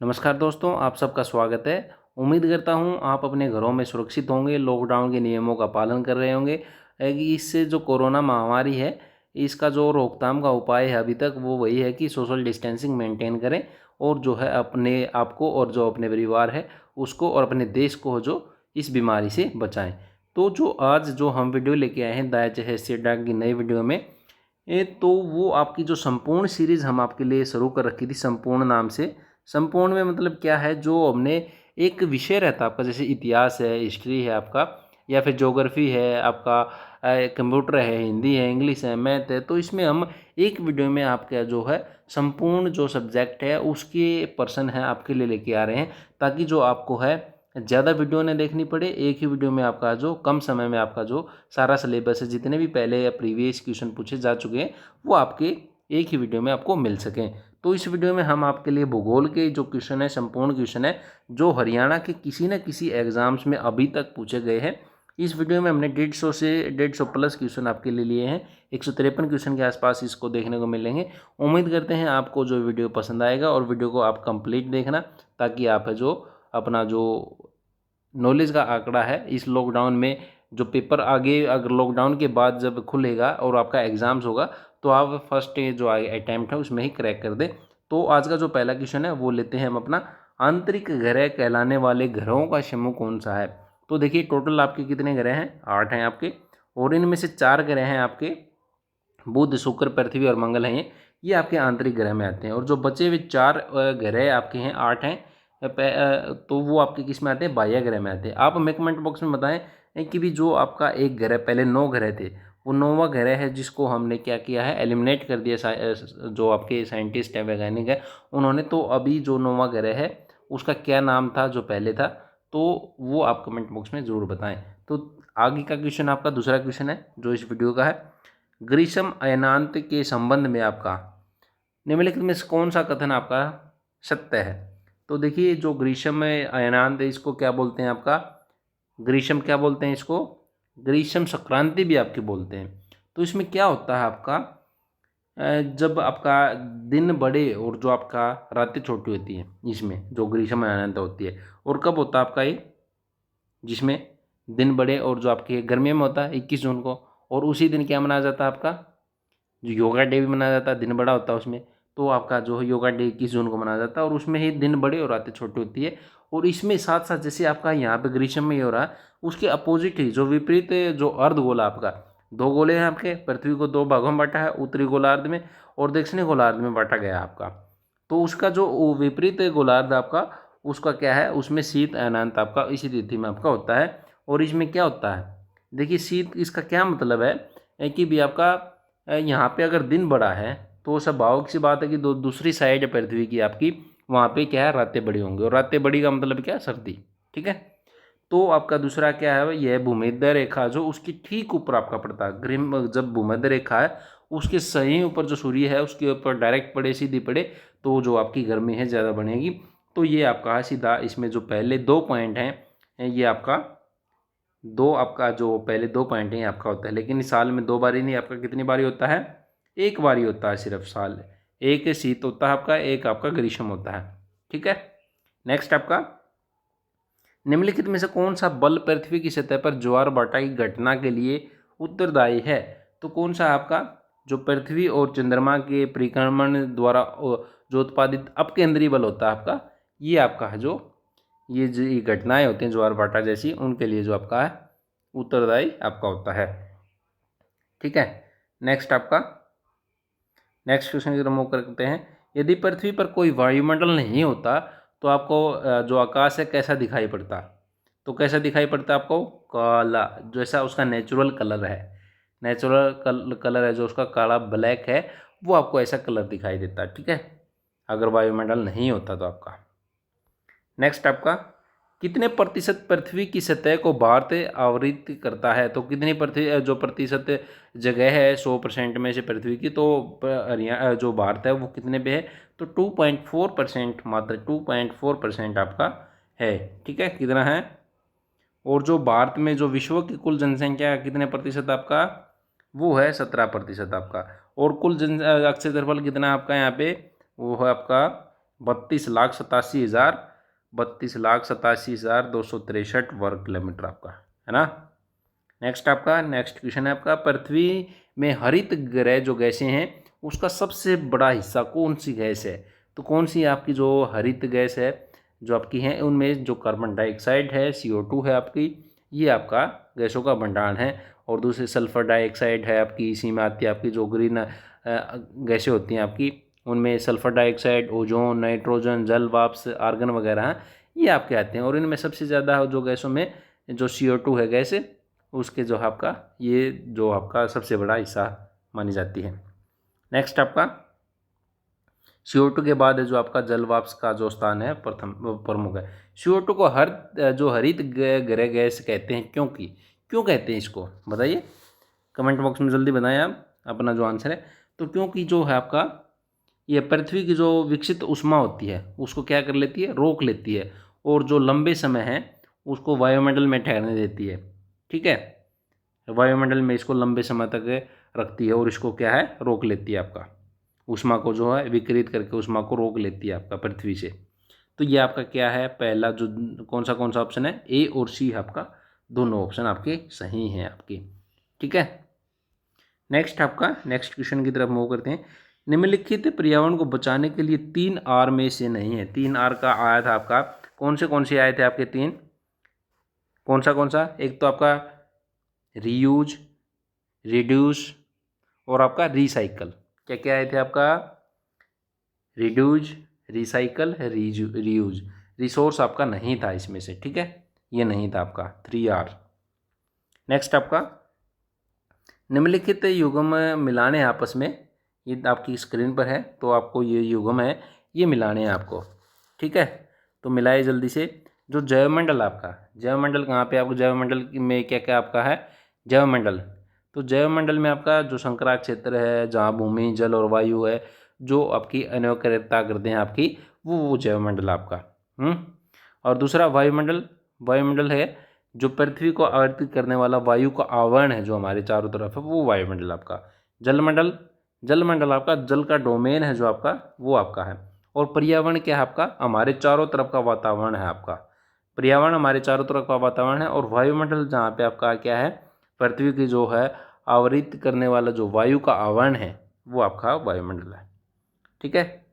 नमस्कार दोस्तों, आप सबका स्वागत है। उम्मीद करता हूँ आप अपने घरों में सुरक्षित होंगे, लॉकडाउन के नियमों का पालन कर रहे होंगे। इससे जो कोरोना महामारी है, इसका जो रोकथाम का उपाय है अभी तक वो वही है कि सोशल डिस्टेंसिंग मेंटेन करें और जो है अपने आप को और जो अपने परिवार है उसको और अपने देश को जो इस बीमारी से बचाएं। तो जो आज जो हम वीडियो लेके आए हैं दायां चहेत डाक की नई वीडियो में, तो वो आपकी जो संपूर्ण सीरीज़ हम आपके लिए शुरू कर रखी थी संपूर्ण नाम से। संपूर्ण में मतलब क्या है, जो हमने एक विषय रहता है आपका, जैसे इतिहास है, हिस्ट्री है आपका, या फिर ज्योग्राफी है आपका, कंप्यूटर है, हिंदी है, इंग्लिश है, मैथ है। तो इसमें हम एक वीडियो में आपका जो है संपूर्ण जो सब्जेक्ट है उसके पर्सन है आपके लिए लेके आ रहे हैं, ताकि जो आपको है ज़्यादा वीडियो न देखनी पड़े। एक ही वीडियो में आपका जो कम समय में आपका जो सारा सिलेबस है, जितने भी पहले या प्रीवियस क्वेश्चन पूछे जा चुके हैं, वो आपके एक ही वीडियो में आपको मिल सकें। तो इस वीडियो में हम आपके लिए भूगोल के जो क्वेश्चन है, संपूर्ण क्वेश्चन है जो हरियाणा के किसी न किसी एग्जाम्स में अभी तक पूछे गए हैं, इस वीडियो में हमने 150 से 150 प्लस क्वेश्चन आपके लिए लिए हैं। 153 क्वेश्चन के आसपास इसको देखने को मिलेंगे। उम्मीद करते हैं आपको जो वीडियो पसंद आएगा और वीडियो को आप कंप्लीट देखना, ताकि आप जो अपना जो नॉलेज का आंकड़ा है इस लॉकडाउन में, जो पेपर आगे अगर लॉकडाउन के बाद जब खुलेगा और आपका एग्ज़ाम्स होगा, तो आप फर्स्ट जो अटैम्प्ट है उसमें ही क्रैक कर दें। तो आज का जो पहला क्वेश्चन है वो लेते हैं हम अपना, आंतरिक ग्रह कहलाने वाले ग्रहों का समूह कौन सा है। तो देखिए टोटल आपके कितने ग्रह हैं, 8 हैं आपके, और इनमें से 4 ग्रह हैं आपके बुध, शुक्र, पृथ्वी और मंगल हैं। ये आपके आंतरिक ग्रह में आते हैं, और जो बचे हुए 4 ग्रह आपके हैं, 8 हैं, तो वो आपके किस में आते हैं, बाह्य ग्रह में आते हैं। आप हमें कमेंट बॉक्स में बताएं कि भी जो आपका एक ग्रह, पहले 9 ग्रह थे, वो 9वां ग्रह है जिसको हमने क्या किया है, एलिमिनेट कर दिया। जो आपके साइंटिस्ट है, वैज्ञानिक है, उन्होंने, तो अभी जो 9वां ग्रह है उसका क्या नाम था जो पहले था, तो वो आप कमेंट बॉक्स में ज़रूर बताएं। तो आगे का क्वेश्चन आपका दूसरा क्वेश्चन है जो इस वीडियो का है, ग्रीष्म अयनांत के संबंध में आपका निम्नलिखित में से कौन सा कथन आपका सत्य है। तो देखिए जो ग्रीष्म अयनांत है इसको क्या बोलते हैं आपका, ग्रीष्म क्या बोलते हैं इसको, ग्रीष्म संक्रांति भी आपके बोलते हैं। तो इसमें क्या होता है आपका, जब आपका दिन बड़े और जो आपका रातें छोटी होती हैं, इसमें जो ग्रीष्म अयनांत होती है। और कब होता है आपका ये, जिसमें दिन बड़े और जो आपके गर्मियों में होता है 21 जून को, और उसी दिन क्या मनाया जाता है आपका, जो योगा डे भी मनाया जाता है, दिन बड़ा होता है उसमें। तो आपका जो है योगा डे 21 जून को मनाया जाता है, और उसमें ही दिन बड़े और रातें छोटी होती है। और इसमें साथ साथ जैसे आपका यहाँ पे ग्रीष्म में ही हो रहा है, उसके अपोजिट ही जो विपरीत जो अर्धगोला आपका, 2 गोले हैं आपके, पृथ्वी को 2 भागों में बांटा है, उत्तरी गोलार्ध में और दक्षिणी गोलार्ध में बांटा गया है आपका। तो उसका जो विपरीत गोलार्ध आपका, उसका क्या है, उसमें शीत अयनांत आपका इसी तिथि में आपका होता है। और इसमें क्या होता है, देखिए शीत, इसका क्या मतलब है कि भी आपका यहाँ पे अगर दिन बड़ा है तो स्वाभाविक सी बात है कि दूसरी साइड है पृथ्वी की आपकी, वहाँ पे क्या है, रातें बड़ी होंगी, और रातें बड़ी का मतलब क्या है, सर्दी। ठीक है। तो आपका दूसरा क्या है, यह भूमध्य रेखा जो उसकी ठीक ऊपर आपका पड़ता है। ग्रीम जब भूमध्य रेखा है उसके सही ऊपर जो सूर्य है उसके ऊपर डायरेक्ट पड़े, सीधी पड़े, तो जो आपकी गर्मी है ज़्यादा बढ़ेगी। तो ये आपका है सीधा, इसमें जो पहले 2 पॉइंट हैं ये आपका आपका जो पहले 2 पॉइंट हैं ये आपका होता है। लेकिन इस साल में 2 बारी नहीं, आपका कितनी बारी होता है, 1 बारी होता है सिर्फ साल। एक शीत होता है आपका, एक आपका ग्रीष्म होता है। ठीक है। नेक्स्ट आपका, निम्नलिखित में से कौन सा बल पृथ्वी की सतह पर ज्वार भाटा की घटना के लिए उत्तरदायी है। तो कौन सा आपका, जो पृथ्वी और चंद्रमा के परिक्रमण द्वारा जो उत्पादित अपकेंद्रीय बल होता है आपका, ये आपका है जो ये घटनाएं होती हैं ज्वार भाटा जैसी, उनके लिए जो आपका है उत्तरदायी आपका होता है। ठीक है। नेक्स्ट आपका, नेक्स्ट क्वेश्चन की तरफ मूव करते हैं, यदि पृथ्वी पर कोई वायुमंडल नहीं होता तो आपको जो आकाश है कैसा दिखाई पड़ता। तो कैसा दिखाई पड़ता है आपको, काला, जैसा उसका नेचुरल कलर है, नेचुरल कलर है जो उसका काला ब्लैक है, वो आपको ऐसा कलर दिखाई देता है। ठीक है, अगर वायुमंडल नहीं होता तो आपका। नेक्स्ट आपका, कितने प्रतिशत पृथ्वी की सतह को भारत आवृत करता है। तो कितनी पृथ्वी जो प्रतिशत जगह है 100% में से पृथ्वी की, तो हरियाणा जो भारत है वो कितने पे है, तो 2.4%, मात्र 2.4% आपका है। ठीक है, कितना है। और जो भारत में जो विश्व की कुल जनसंख्या कितने प्रतिशत आपका, वो है 17% आपका। और कुल अक्षय क्षेत्रफल कितना आपका यहाँ पे, वो है आपका 32,87,263 वर्ग किलोमीटर आपका, है ना। नेक्स्ट क्वेश्चन है आपका, पृथ्वी में हरित गृह जो गैसें हैं उसका सबसे बड़ा हिस्सा कौन सी गैस है? तो कौन सी आपकी जो हरित गैस है जो आपकी है, उनमें जो कार्बन डाइऑक्साइड है, CO2 है आपकी, ये आपका गैसों का भंडारण है। और दूसरे सल्फर डाइऑक्साइड है आपकी, इसी में आती है आपकी जो ग्रीन गैसें होती हैं आपकी, उनमें सल्फर डाइऑक्साइड, ओजोन, नाइट्रोजन, जल वाष्प, आर्गन वगैरह हैं, ये आपके आते हैं। और इनमें सबसे ज़्यादा जो गैसों में जो CO2 है गैस, उसके जो आपका ये जो आपका सबसे बड़ा हिस्सा मानी जाती है। नेक्स्ट आपका CO2 के बाद जो आपका जल वाष्प का जो स्थान है प्रमुख है। CO2 को जो हरित गृह गैस कहते हैं, क्यों कहते हैं इसको, बताइए कमेंट बॉक्स में जल्दी बताएं आप अपना जो आंसर है। तो क्योंकि जो है आपका ये पृथ्वी की जो विकसित ऊष्मा होती है उसको क्या कर लेती है, रोक लेती है, और जो लंबे समय है उसको वायुमंडल में ठहरने देती है। ठीक है, वायुमंडल में इसको लंबे समय तक रखती है और इसको क्या है, रोक लेती है आपका, ऊष्मा को जो है विकिरित करके ऊष्मा को रोक लेती है आपका पृथ्वी से। तो ये आपका क्या है, पहला जो कौन सा ऑप्शन है, A और C आपका, दोनों ऑप्शन आपके सही हैं आपके। ठीक है, नेक्स्ट क्वेश्चन की तरफ मूव करते हैं। निम्नलिखित पर्यावरण को बचाने के लिए 3R में से नहीं है। 3R का आया था आपका, कौन से आए थे आपके 3, कौन सा, एक तो आपका रीयूज, रिड्यूस और आपका रिसाइकल। क्या क्या आए थे आपका, रिड्यूज, रिसाइकल, रीयूज। रिसोर्स आपका नहीं था इसमें से, ठीक है, ये नहीं था आपका 3R। नेक्स्ट आपका निम्नलिखित युग्म मिलाने हैं आपस में, ये आपकी स्क्रीन पर है, तो आपको ये युग्म है ये मिलाने हैं आपको। ठीक है, तो मिलाए जल्दी से। जो जैवमंडल आपका, जैवमंडल कहाँ पे, आपको जैवमंडल में क्या क्या आपका है, जैवमंडल, तो जैवमंडल में आपका जो संकरा क्षेत्र है जहाँ भूमि, जल और वायु है जो आपकी अनिवार्यता करते हैं आपकी, वो जैवमंडल आपका। और दूसरा वायुमंडल है जो पृथ्वी को आवर्तित करने वाला वायु का आवरण है जो हमारे चारों तरफ है, वो वायुमंडल आपका। जलमंडल आपका जल का डोमेन है जो आपका, वो आपका है। और पर्यावरण क्या है आपका, हमारे चारों तरफ का वातावरण है आपका, पर्यावरण हमारे चारों तरफ का वातावरण है। और वायुमंडल जहाँ पे आपका क्या है, पृथ्वी की जो है आवरित करने वाला जो वायु का आवरण है वो आपका वायुमंडल है। ठीक है,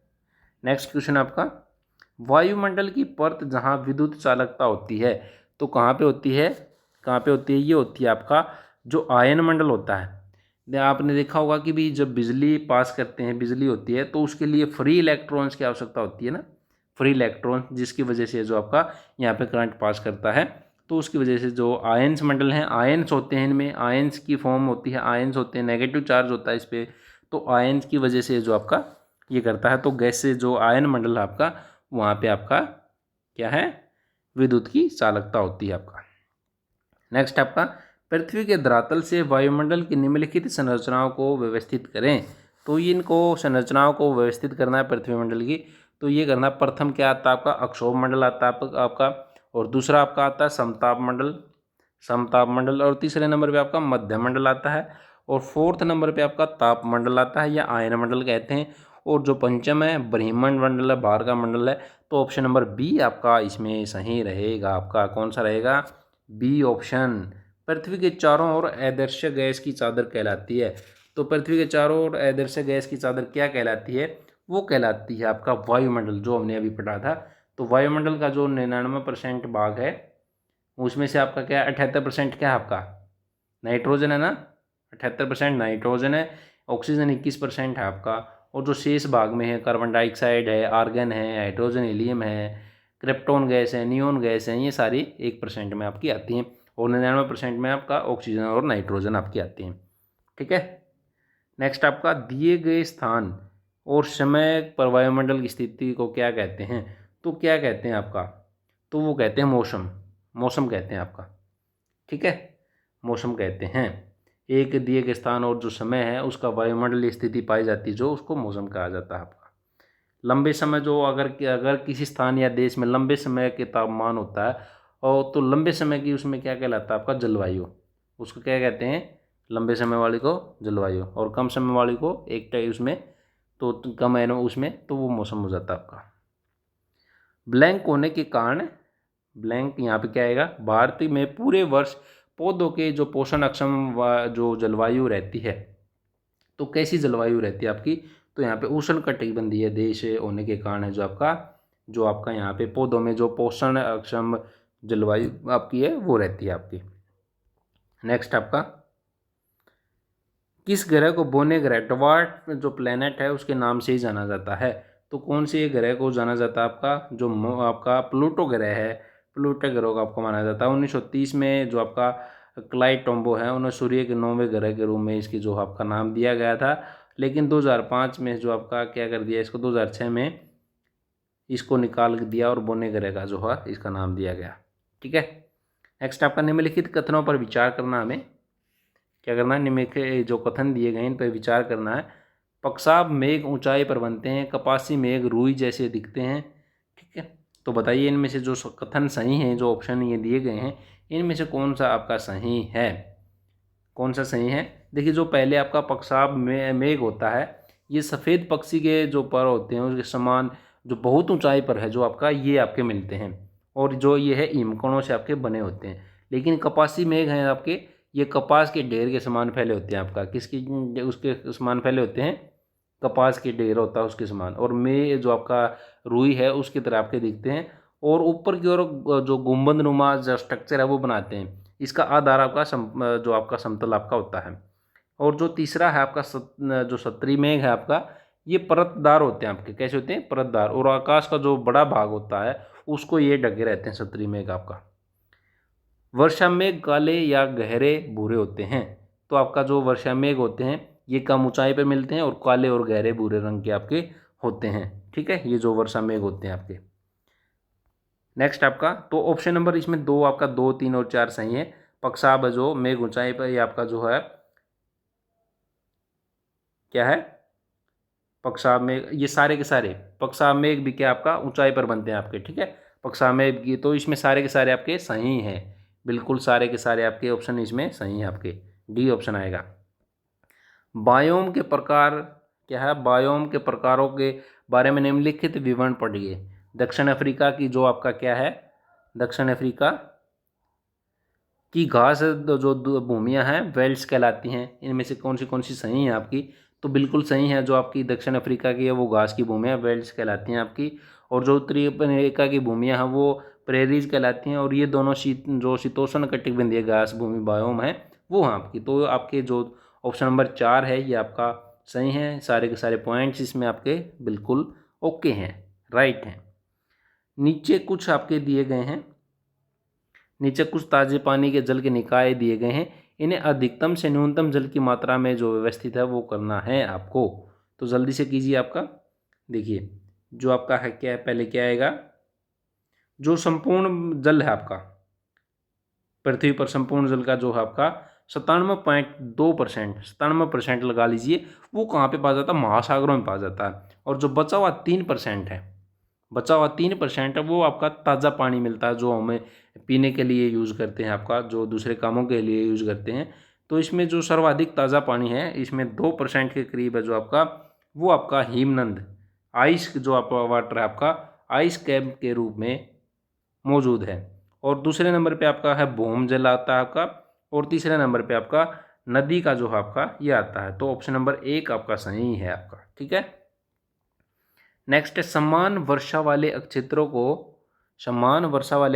नेक्स्ट क्वेश्चन आपका, वायुमंडल की परत जहाँ विद्युत चालकता होती है तो कहाँ पे होती है, ये होती है आपका जो आयन मंडल होता है। आपने देखा होगा कि भी जब बिजली पास करते हैं, बिजली होती है तो उसके लिए फ्री इलेक्ट्रॉन्स की आवश्यकता होती है ना, फ्री इलेक्ट्रॉन, जिसकी वजह से जो आपका यहाँ पे करंट पास करता है। तो उसकी वजह से जो आयन्स मंडल हैं, आयन्स होते हैं, इनमें आयन्स की फॉर्म होती है, आयन्स होते हैं, नेगेटिव चार्ज होता है इस पर, तो आयन्स की वजह से जो आपका ये करता है। तो गैस से जो आयन मंडल है आपका, वहाँ पे आपका क्या है, विद्युत की चालकता होती है आपका। नेक्स्ट आपका, पृथ्वी के धरातल से वायुमंडल की निम्नलिखित संरचनाओं को व्यवस्थित करें। तो इनको संरचनाओं को व्यवस्थित करना है पृथ्वी मंडल की, तो ये करना, प्रथम क्या आता है आपका, अक्षोभ मंडल आता है आपका, और दूसरा आपका आता है समताप मंडल, और तीसरे नंबर पे आपका मध्य मंडल आता है, और फोर्थ नंबर पे आपका ताप मंडल आता है या आयन मंडल कहते हैं, और जो पंचम है ब्रह्मंड मंडल है, बाहर का मंडल है। तो ऑप्शन नंबर बी आपका इसमें सही रहेगा आपका, कौन सा रहेगा, बी ऑप्शन। पृथ्वी के चारों ओर अदृश्य गैस की चादर कहलाती है। तो पृथ्वी के चारों ओर अदृश्य गैस की चादर क्या कहलाती है, वो कहलाती है आपका वायुमंडल, जो हमने अभी पढ़ा था। तो वायुमंडल का जो 99% भाग है उसमें से आपका क्या है, 78% क्या है आपका, नाइट्रोजन है ना, 78% नाइट्रोजन है, ऑक्सीजन 21% है आपका, और जो शेष भाग में है कार्बन डाइऑक्साइड है, आर्गन है, हाइड्रोजन हीलियम है, क्रिप्टॉन गैस है, नियोन गैस है, ये सारी 1% में आपकी आती हैं, और 99% में आपका ऑक्सीजन और नाइट्रोजन आपकी आती हैं। ठीक है, नेक्स्ट आपका, दिए गए स्थान और समय पर वायुमंडल की स्थिति को क्या कहते हैं। तो क्या कहते हैं आपका, तो वो कहते हैं मौसम कहते हैं आपका। ठीक है, मौसम कहते हैं, एक दिए गए स्थान और जो समय है उसका वायुमंडलीय स्थिति पाई जाती है जो, उसको मौसम कहा जाता है आपका। लंबे समय जो अगर किसी स्थान या देश में लंबे समय के तापमान होता है, और तो लंबे समय की उसमें क्या कहलाता है आपका, जलवायु, उसको क्या कहते हैं, लंबे समय वाली को जलवायु, और कम समय वाली को एक टाइप उसमें, तो कम है ना उसमें, तो वो मौसम हो जाता है आपका। ब्लैंक होने के कारण, ब्लैंक यहाँ पे क्या आएगा, भारत में पूरे वर्ष पौधों के जो पोषण अक्षम जो जलवायु रहती है, तो कैसी जलवायु रहती है आपकी, तो यहाँ पे उष्ण कटिबंधीय देश होने के कारण है जो आपका यहाँ पे पौधों में जो पोषण अक्षम जलवायु आपकी है वो रहती है आपकी। नेक्स्ट आपका, किस ग्रह को बोने ग्रह, डवार्फ जो प्लेनेट है उसके नाम से ही जाना जाता है, तो कौन से ग्रह को जाना जाता है आपका, जो आपका प्लूटो ग्रह है, प्लूटो ग्रह को आपको माना जाता है। 1930 में जो आपका क्लाइड टोम्बो है उन्हें सूर्य के 9वें ग्रह के रूप में इसकी जो आपका नाम दिया गया था, लेकिन 2005 में जो आपका क्या कर दिया इसको, 2006 में इसको निकाल दिया और बोने ग्रह का जो है इसका नाम दिया गया। ठीक है। नेक्स्ट आपका, निम्नलिखित कथनों पर विचार करना, हमें क्या करना है, निम्नलिखित जो कथन दिए गए इन पर विचार करना है। पक्षाब मेघ ऊंचाई पर बनते हैं, कपासी मेघ रुई जैसे दिखते हैं। ठीक है, तो बताइए इनमें से जो कथन सही हैं, जो ऑप्शन ये दिए गए हैं, इनमें से कौन सा आपका सही है, कौन सा सही है। देखिए, जो पहले आपका पक्षाब मेघ होता है, ये सफ़ेद पक्षी के जो पर होते हैं उसके समान जो बहुत ऊंचाई पर है जो आपका, ये आपके मिलते हैं, और जो ये है हिमकणों से आपके बने होते हैं। लेकिन कपासी मेघ हैं आपके, ये कपास के ढेर के समान फैले होते हैं आपका, किसकी, उसके समान फैले होते हैं, कपास के ढेर होता है उसके समान, और मे जो आपका रुई है उसकी तरह आपके दिखते हैं, और ऊपर की ओर जो गुंबद नुमा जो स्ट्रक्चर है वो बनाते हैं। इसका आधार आपका जो आपका समतल आपका होता है। और जो तीसरा है आपका जो सत्तरी मेघ है आपका, ये परतदार होते हैं आपके, कैसे होते हैं, परतदार, और आकाश का जो बड़ा भाग होता है उसको ये ढके रहते हैं सत्तरी मेघ आपका। वर्षा मेघ काले या गहरे भूरे होते हैं, तो आपका जो वर्षा मेघ होते हैं ये कम ऊंचाई पे मिलते हैं और काले और गहरे भूरे रंग के आपके होते हैं। ठीक है, ये जो वर्षा मेघ होते हैं आपके। नेक्स्ट आपका, तो ऑप्शन नंबर इसमें दो आपका, 2, 3 और 4 सही है। पक्षाब जो मेघ ऊंचाई पर, ये आपका जो है क्या है, पक्षाब मेघ, ये सारे के सारे पक्षाब मेघ भी क्या आपका ऊंचाई पर बनते हैं आपके। ठीक है, पक्षाब मेघ की, तो इसमें सारे के सारे आपके सही हैं, बिल्कुल सारे के सारे आपके ऑप्शन इसमें सही हैं आपके, डी ऑप्शन आएगा। बायोम के प्रकार क्या है, बायोम के प्रकारों के बारे में निम्नलिखित विवरण पढ़िए। दक्षिण अफ्रीका की जो आपका क्या है, दक्षिण अफ्रीका की घास जो भूमियाँ हैं वेल्स कहलाती हैं। इनमें से कौन सी सही है आपकी, तो बिल्कुल सही है, जो आपकी दक्षिण अफ्रीका की है वो घास की भूमियाँ वेल्स कहलाती हैं आपकी, और जो उत्तरी अमेरिका की भूमियाँ हैं वो प्रेरीज कहलाती हैं, और ये दोनों जो शीतोष्ण कटिबंधीय घास भूमि बायोम है वो हैं आपकी। तो आपके जो ऑप्शन नंबर 4 है ये आपका सही है, सारे के सारे पॉइंट्स इसमें आपके बिल्कुल ओके हैं, राइट हैं। नीचे कुछ आपके दिए गए हैं, नीचे कुछ ताज़े पानी के जल के निकाय दिए गए हैं, इन्हें अधिकतम से न्यूनतम जल की मात्रा में जो व्यवस्थित है वो करना है आपको, तो जल्दी से कीजिए आपका। देखिए, जो आपका है क्या है, पहले क्या आएगा, जो संपूर्ण जल है आपका पृथ्वी पर, संपूर्ण जल का जो है आपका 97.2%, 97% लगा लीजिए, वो कहाँ पे पाया जाता है, महासागरों में पाया जाता है। और जो बचा हुआ 3% है, बचा हुआ 3% है वो आपका ताज़ा पानी मिलता है, जो हमें पीने के लिए यूज़ करते हैं आपका, जो दूसरे कामों के लिए यूज़ करते हैं। तो इसमें जो सर्वाधिक ताज़ा पानी है इसमें 2% के करीब है जो आपका, वो आपका हिमनद आइस जो आपका वाटर है आपका आइस कैप के रूप में मौजूद है। और दूसरे नंबर पे आपका है भौम जल आता है आपका, और तीसरे नंबर पे आपका नदी का जो है आपका ये आता है। तो ऑप्शन नंबर 1 आपका सही है आपका। ठीक है, नेक्स्ट है, समान वर्षा वाले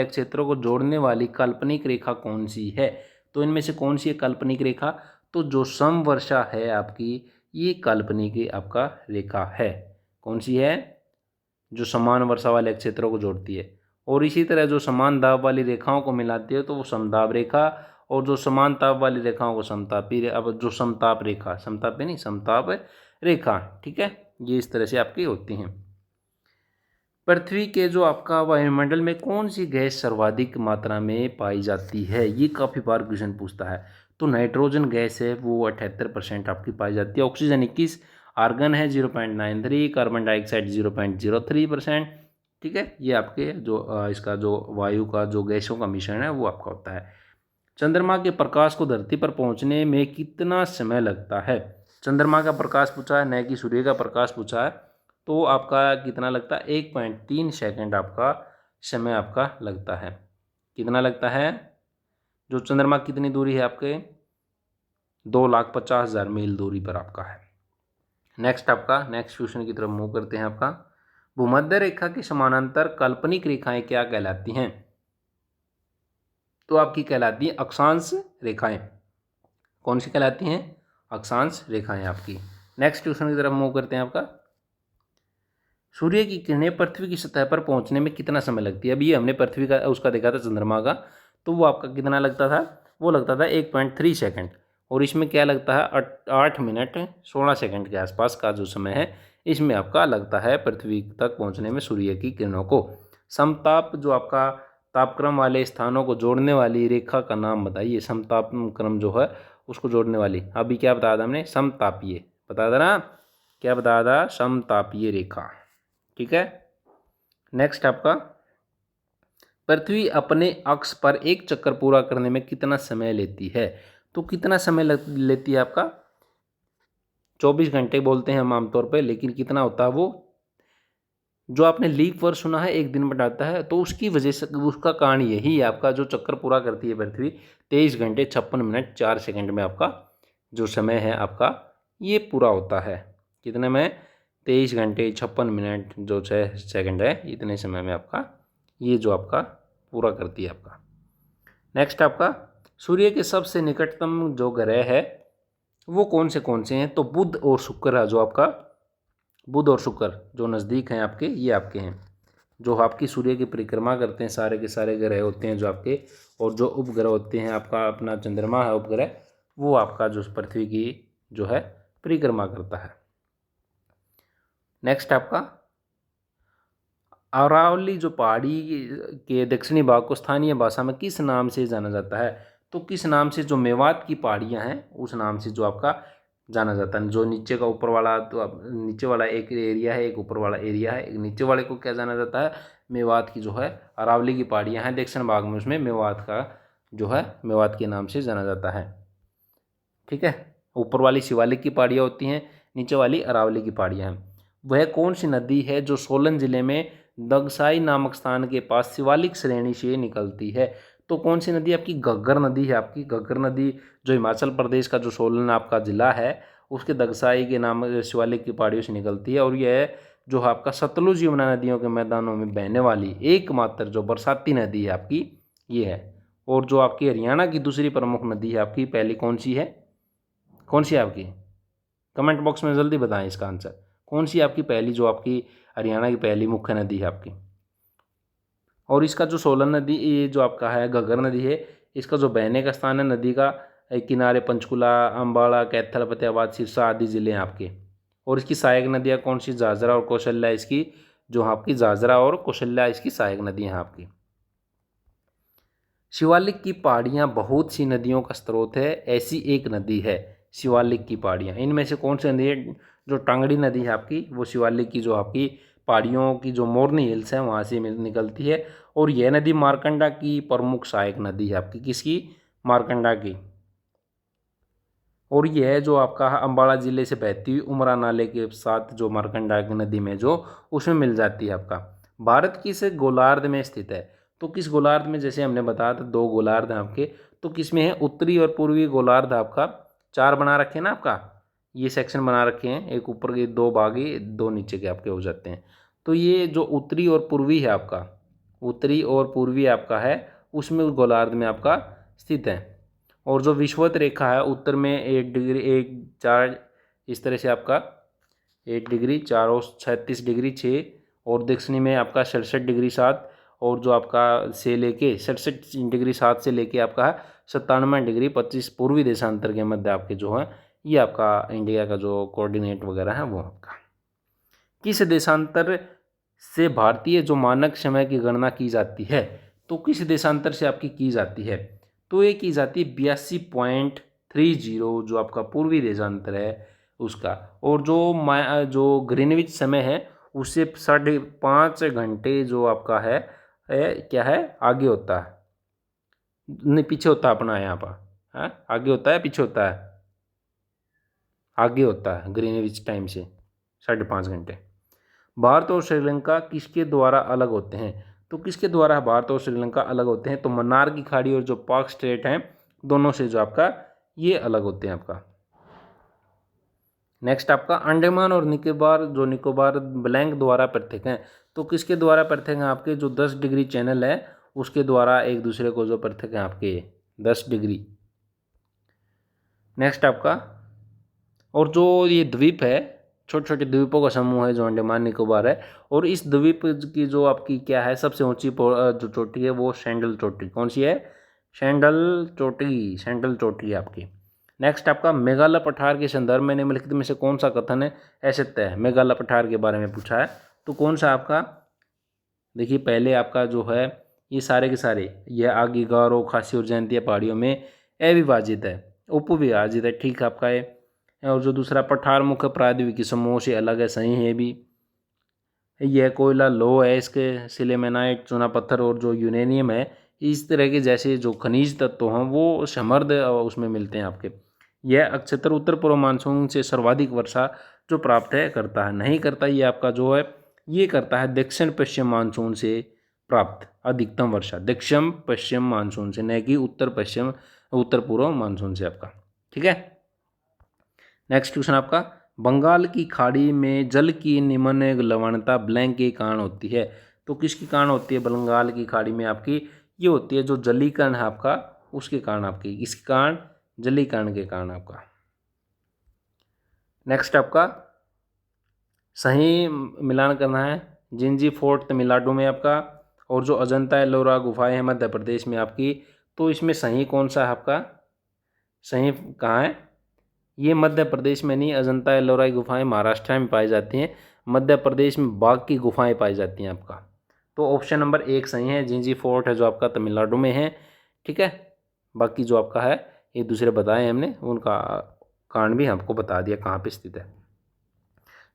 क्षेत्रों को जोड़ने वाली काल्पनिक रेखा कौन सी है, तो इनमें से कौन सी है काल्पनिक रेखा, तो जो समवर्षा है आपकी ये काल्पनिक आपका रेखा है। कौन सी है, जो समान वर्षा वाले क्षेत्रों को जोड़ती है। और इसी तरह जो समान दाब वाली रेखाओं को मिलाती है तो वो समदाब रेखा, और जो समान ताप वाली रेखाओं को समतापी, अब जो समताप रेखा, समतापी नहीं समताप रेखा, ठीक है, ये इस तरह से आपकी होती हैं। पृथ्वी के जो आपका वायुमंडल में कौन सी गैस सर्वाधिक मात्रा में पाई जाती है, ये काफ़ी बार क्वेश्चन पूछता है। तो नाइट्रोजन गैस है वो 78% आपकी पाई जाती है, ऑक्सीजन 21, आर्गन है 0.93, कार्बन डाइऑक्साइड 0.03%। ठीक है, ये आपके जो इसका जो वायु का जो गैसों का मिश्रण है वो आपका होता है। चंद्रमा के प्रकाश को धरती पर पहुंचने में कितना समय लगता है, चंद्रमा का प्रकाश पूछा है, न कि सूर्य का प्रकाश पूछा है। तो आपका कितना लगता है, 1.3 सेकंड आपका समय आपका लगता है। कितना लगता है? जो चंद्रमा कितनी दूरी है आपके, 2,50,000 मील दूरी पर आपका है। नेक्स्ट क्वेश्चन की तरफ मूव करते हैं। आपका भूमध्य रेखा के समानांतर काल्पनिक रेखाएं क्या कहलाती हैं? तो आपकी कहलाती है अक्षांश रेखाएं। कौन सी कहलाती हैं? अक्षांश रेखाएं आपकी। नेक्स्ट क्वेश्चन की तरफ मूव करते हैं। आपका सूर्य की किरणें पृथ्वी की सतह पर पहुंचने में कितना समय लगती है? अभी हमने पृथ्वी का उसका देखा था, चंद्रमा का, तो वो आपका कितना लगता था? वो लगता था 1.3 सेकंड। और इसमें क्या लगता है? 8 मिनट 16 सेकंड के आसपास का जो समय है इसमें आपका लगता है पृथ्वी तक पहुंचने में सूर्य की किरणों को। समताप जो आपका तापक्रम वाले स्थानों को जोड़ने वाली रेखा का नाम बताइए। समतापक्रम जो है उसको जोड़ने वाली, अभी क्या बताया था हमने? समतापीय बताया था ना। क्या बताया था? समतापीय रेखा। ठीक है। नेक्स्ट आपका पृथ्वी अपने अक्ष पर एक चक्कर पूरा करने में कितना समय लेती है? तो कितना समय लेती है आपका? 24 घंटे बोलते हैं हम आमतौर पे, लेकिन कितना होता है वो? जो आपने लीप वर्ष सुना है, एक दिन बनाता है, तो उसकी वजह से उसका कारण यही है आपका, जो चक्कर पूरा करती है पृथ्वी 23 घंटे 56 मिनट 4 सेकंड में आपका जो समय है आपका ये पूरा होता है। कितने में? 23 घंटे 56 मिनट जो 6 सेकंड है, इतने समय में आपका ये जो आपका पूरा करती है आपका। नेक्स्ट आपका सूर्य के सबसे निकटतम जो ग्रह है वो कौन से हैं? तो बुध और शुक्र है। जो आपका बुध और शुक्र जो नज़दीक हैं आपके, ये आपके हैं। जो आपकी सूर्य की परिक्रमा करते हैं, सारे के सारे ग्रह होते हैं जो आपके, और जो उपग्रह होते हैं आपका अपना चंद्रमा है उपग्रह, वो आपका जो पृथ्वी की जो है परिक्रमा करता है। नेक्स्ट आपका अरावली जो पहाड़ी के दक्षिणी भाग को स्थानीय भाषा में किस नाम से जाना जाता है? तो किस नाम से? जो मेवात की पहाड़ियाँ हैं उस नाम से जो आपका जाना जाता है। जो नीचे का ऊपर वाला, तो नीचे वाला एक एरिया है, एक ऊपर वाला एरिया है। एक नीचे वाले को क्या जाना जाता है? मेवात की जो है अरावली की पहाड़ियाँ हैं दक्षिण भाग में, उसमें मेवात का जो है मेवात के नाम से जाना जाता है। ठीक है। ऊपर वाली शिवालिक की पहाड़ियाँ होती हैं, नीचे वाली अरावली की पहाड़ियाँ हैं। वह कौन सी नदी है जो सोलन जिले में दगसाई नामक स्थान के पास शिवालिक श्रेणी से निकलती है? तो कौन सी नदी? आपकी घग्गर नदी है। आपकी घग्गर नदी जो हिमाचल प्रदेश का जो सोलन आपका ज़िला है उसके दगसाई के नाम शिवालिक की पहाड़ियों से निकलती है। और यह जो आपका सतलुज यमुना नदियों के मैदानों में बहने वाली एकमात्र जो बरसाती नदी है आपकी ये है। और जो आपकी हरियाणा की दूसरी प्रमुख नदी है आपकी, पहली कौन सी है? कौन सी है आपकी? कमेंट बॉक्स में जल्दी बताएं इसका आंसर। कौन सी आपकी पहली, जो आपकी हरियाणा की पहली मुख्य नदी है आपकी? और इसका जो सोलन नदी, ये जो आपका है घग्गर नदी है, इसका जो बहने का स्थान है नदी का किनारे पंचकुला, अम्बाड़ा, कैथल, फतेहाबाद, सिरसा आदि ज़िले हैं आपके। और इसकी सहायक नदियाँ कौन सी? जाजरा और कौशल्या। इसकी जो आपकी जाजरा और कौशल्या इसकी सहायक नदियाँ हैं आपकी। शिवालिक की पहाड़ियाँ बहुत सी नदियों का स्रोत है, ऐसी एक नदी है शिवालिक की पहाड़ियाँ। इनमें से कौन सी नदी है? जो टांगड़ी नदी है आपकी, वो शिवालिक की जो आपकी पहाड़ियों की जो मोरनी हिल्स है वहाँ से निकलती है। और यह नदी मारकंडा की प्रमुख सहायक नदी है आपकी। किसकी? मारकंडा की। और यह जो आपका अम्बाड़ा ज़िले से बहती हुई उमरा नाले के साथ जो मारकंडा की नदी में जो उसमें मिल जाती है आपका। भारत किस गोलार्ध में स्थित है? तो किस गोलार्ध में? जैसे हमने बताया था 2 गोलार्ध हैं आपके, तो किस में है? उत्तरी और पूर्वी गोलार्ध आपका 4 बना रखे हैं ना आपका, ये सेक्शन बना रखे हैं। एक ऊपर के 2 भागे 2 नीचे के आपके हो जाते हैं। तो ये जो उत्तरी और पूर्वी है आपका, उत्तरी और पूर्वी आपका है, उसमें उस गोलार्ध में आपका स्थित है। और जो विषुवत रेखा है उत्तर में 1 डिग्री 1 4 इस तरह से आपका 1 डिग्री 4 और 36 डिग्री 6, और दक्षिणी में आपका 67 डिग्री 7, और जो आपका से लेके 67 डिग्री 7 से लेके आपका 97 डिग्री 25 पूर्वी देशांतर के मध्य आपके जो है ये आपका इंडिया का जो कोऑर्डिनेट वगैरह है वो आपका। किस देशांतर से भारतीय जो मानक समय की गणना की जाती है? तो किस देशांतर से आपकी की जाती है? तो ये की जाती है 82.30 जो आपका पूर्वी देशांतर है उसका। और जो ग्रीनविच समय है उससे 5.5 घंटे जो आपका है क्या है आगे होता है, नहीं पीछे होता है अपना यहाँ पर है, आगे होता है पीछे होता है? आगे होता है ग्रीनविच टाइम से 5.5 घंटे। भारत और श्रीलंका किसके द्वारा अलग होते हैं? तो किसके द्वारा भारत और श्रीलंका अलग होते हैं? तो मन्नार की खाड़ी और जो पाक स्टेट हैं दोनों से जो आपका ये अलग होते हैं आपका। नेक्स्ट आपका अंडमान और निकोबार, जो निकोबार ब्लैंक द्वारा पृथक हैं। तो किसके द्वारा पृथक हैं? आपके जो 10 डिग्री चैनल है उसके द्वारा एक दूसरे को जो पृथक हैं आपके 10 डिग्री। नेक्स्ट आपका, और जो ये द्वीप है, छोटे छोटे द्वीपों का समूह है जो अंडमान निकोबार है, और इस द्वीप की जो आपकी क्या है सबसे ऊंची जो चोटी है वो सैंडल चोटी। कौन सी है? सैंडल चोटी, सैंडल चोटी है आपकी। नेक्स्ट आपका, मेघालय पठार के संदर्भ में निम्नलिखित में से कौन सा कथन है असत्य है? मेघालय पठार के बारे में पूछा है तो कौन सा आपका, देखिए पहले आपका जो है ये सारे के सारे यह आगे गारो, खासी और जयंतिया पहाड़ियों में अविभाजित है, उपविभाजित है, ठीक आपका है। और जो दूसरा पठार मुख्य प्रायद्वीपीय समूहों से अलग है, सही है भी। यह कोयला लो है, इसके सिलेमेनाइट, चूना पत्थर और जो यूरेनियम है, इस तरह के जैसे जो खनिज तत्व हैं वो समृद्ध उसमें मिलते हैं आपके। यह अक्षेत्र उत्तर पूर्व मानसून से सर्वाधिक वर्षा जो प्राप्त है करता है, नहीं करता ये आपका जो है ये करता है दक्षिण पश्चिम मानसून से प्राप्त अधिकतम वर्षा, दक्षिण पश्चिम मानसून से, न कि उत्तर पूर्व मानसून से आपका, ठीक है। नेक्स्ट क्वेश्चन आपका, बंगाल की खाड़ी में जल की निम्न लवणता ब्लैंक के कारण होती है। तो किसके कारण होती है? बंगाल की खाड़ी में आपकी ये होती है जो जलीकरण है आपका उसके कारण, आपकी इसके कारण जलीकरण के कारण आपका। नेक्स्ट आपका, सही मिलान करना है। जिंजी फोर्ट तमिलनाडु में आपका, और जो अजंता एलोरा गुफाएं हैं मध्य प्रदेश में आपकी। तो इसमें सही कौन सा है आपका? सही कहाँ है? ये मध्य प्रदेश में नहीं, अजंता एलोरा की गुफाएं महाराष्ट्र में पाई जाती हैं, मध्य प्रदेश में बाघ की गुफाएं पाई जाती हैं आपका। तो ऑप्शन नंबर 1 सही है। जिंजी फोर्ट है जो आपका तमिलनाडु में है, ठीक है। बाकी जो आपका है ये दूसरे बताए हमने, उनका कारण भी हमको बता दिया कहाँ पे स्थित है।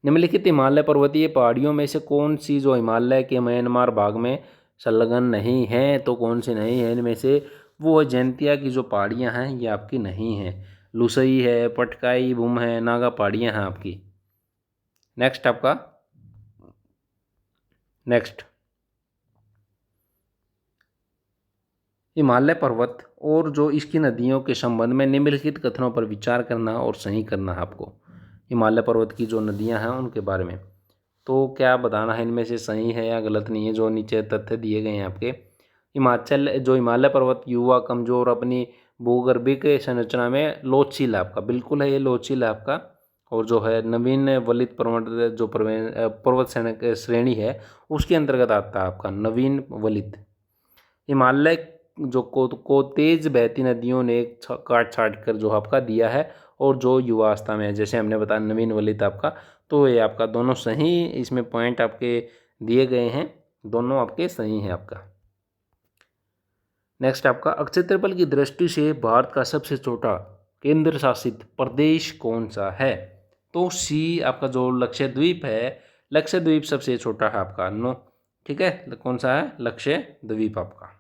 निम्नलिखित हिमालय पर्वतीय पहाड़ियों में से कौन सी जो हिमालय के म्यांमार भाग में संलग्न नहीं है? तो कौन सी नहीं है इनमें से? वो जयंतिया की जो पहाड़ियाँ हैं ये आपकी नहीं हैं। लुसई है, पटकाई बुम है, नागा पहाड़ियाँ हैं आपकी। नेक्स्ट आपका, नेक्स्ट हिमालय पर्वत और जो इसकी नदियों के संबंध में निम्नलिखित कथनों पर विचार करना और सही करना है आपको। हिमालय पर्वत की जो नदियां हैं उनके बारे में तो क्या बताना है इनमें से सही है या गलत नहीं है। जो नीचे तथ्य दिए गए हैं आपके, हिमालय पर्वत युवा, कमजोर, अपनी भूगर्भिक संरचना में लोचशील है आपका, बिल्कुल है ये लोचशील है आपका। और जो है नवीन वलित पर्वत श्रेणी है उसके अंतर्गत आता है आपका नवीन वलित। हिमालय जो को तेज बहती नदियों ने काट छाट कर जो आपका दिया है, और जो युवावस्था में है जैसे हमने बताया नवीन वलित आपका। तो ये आपका दोनों सही इसमें पॉइंट आपके दिए गए हैं, दोनों आपके सही हैं आपका। नेक्स्ट आपका, क्षेत्रफल की दृष्टि से भारत का सबसे छोटा केंद्र शासित प्रदेश कौन सा है? तो सी आपका जो लक्षद्वीप है, लक्षद्वीप सबसे छोटा है आपका, नो, ठीक है। कौन सा है? लक्षद्वीप आपका।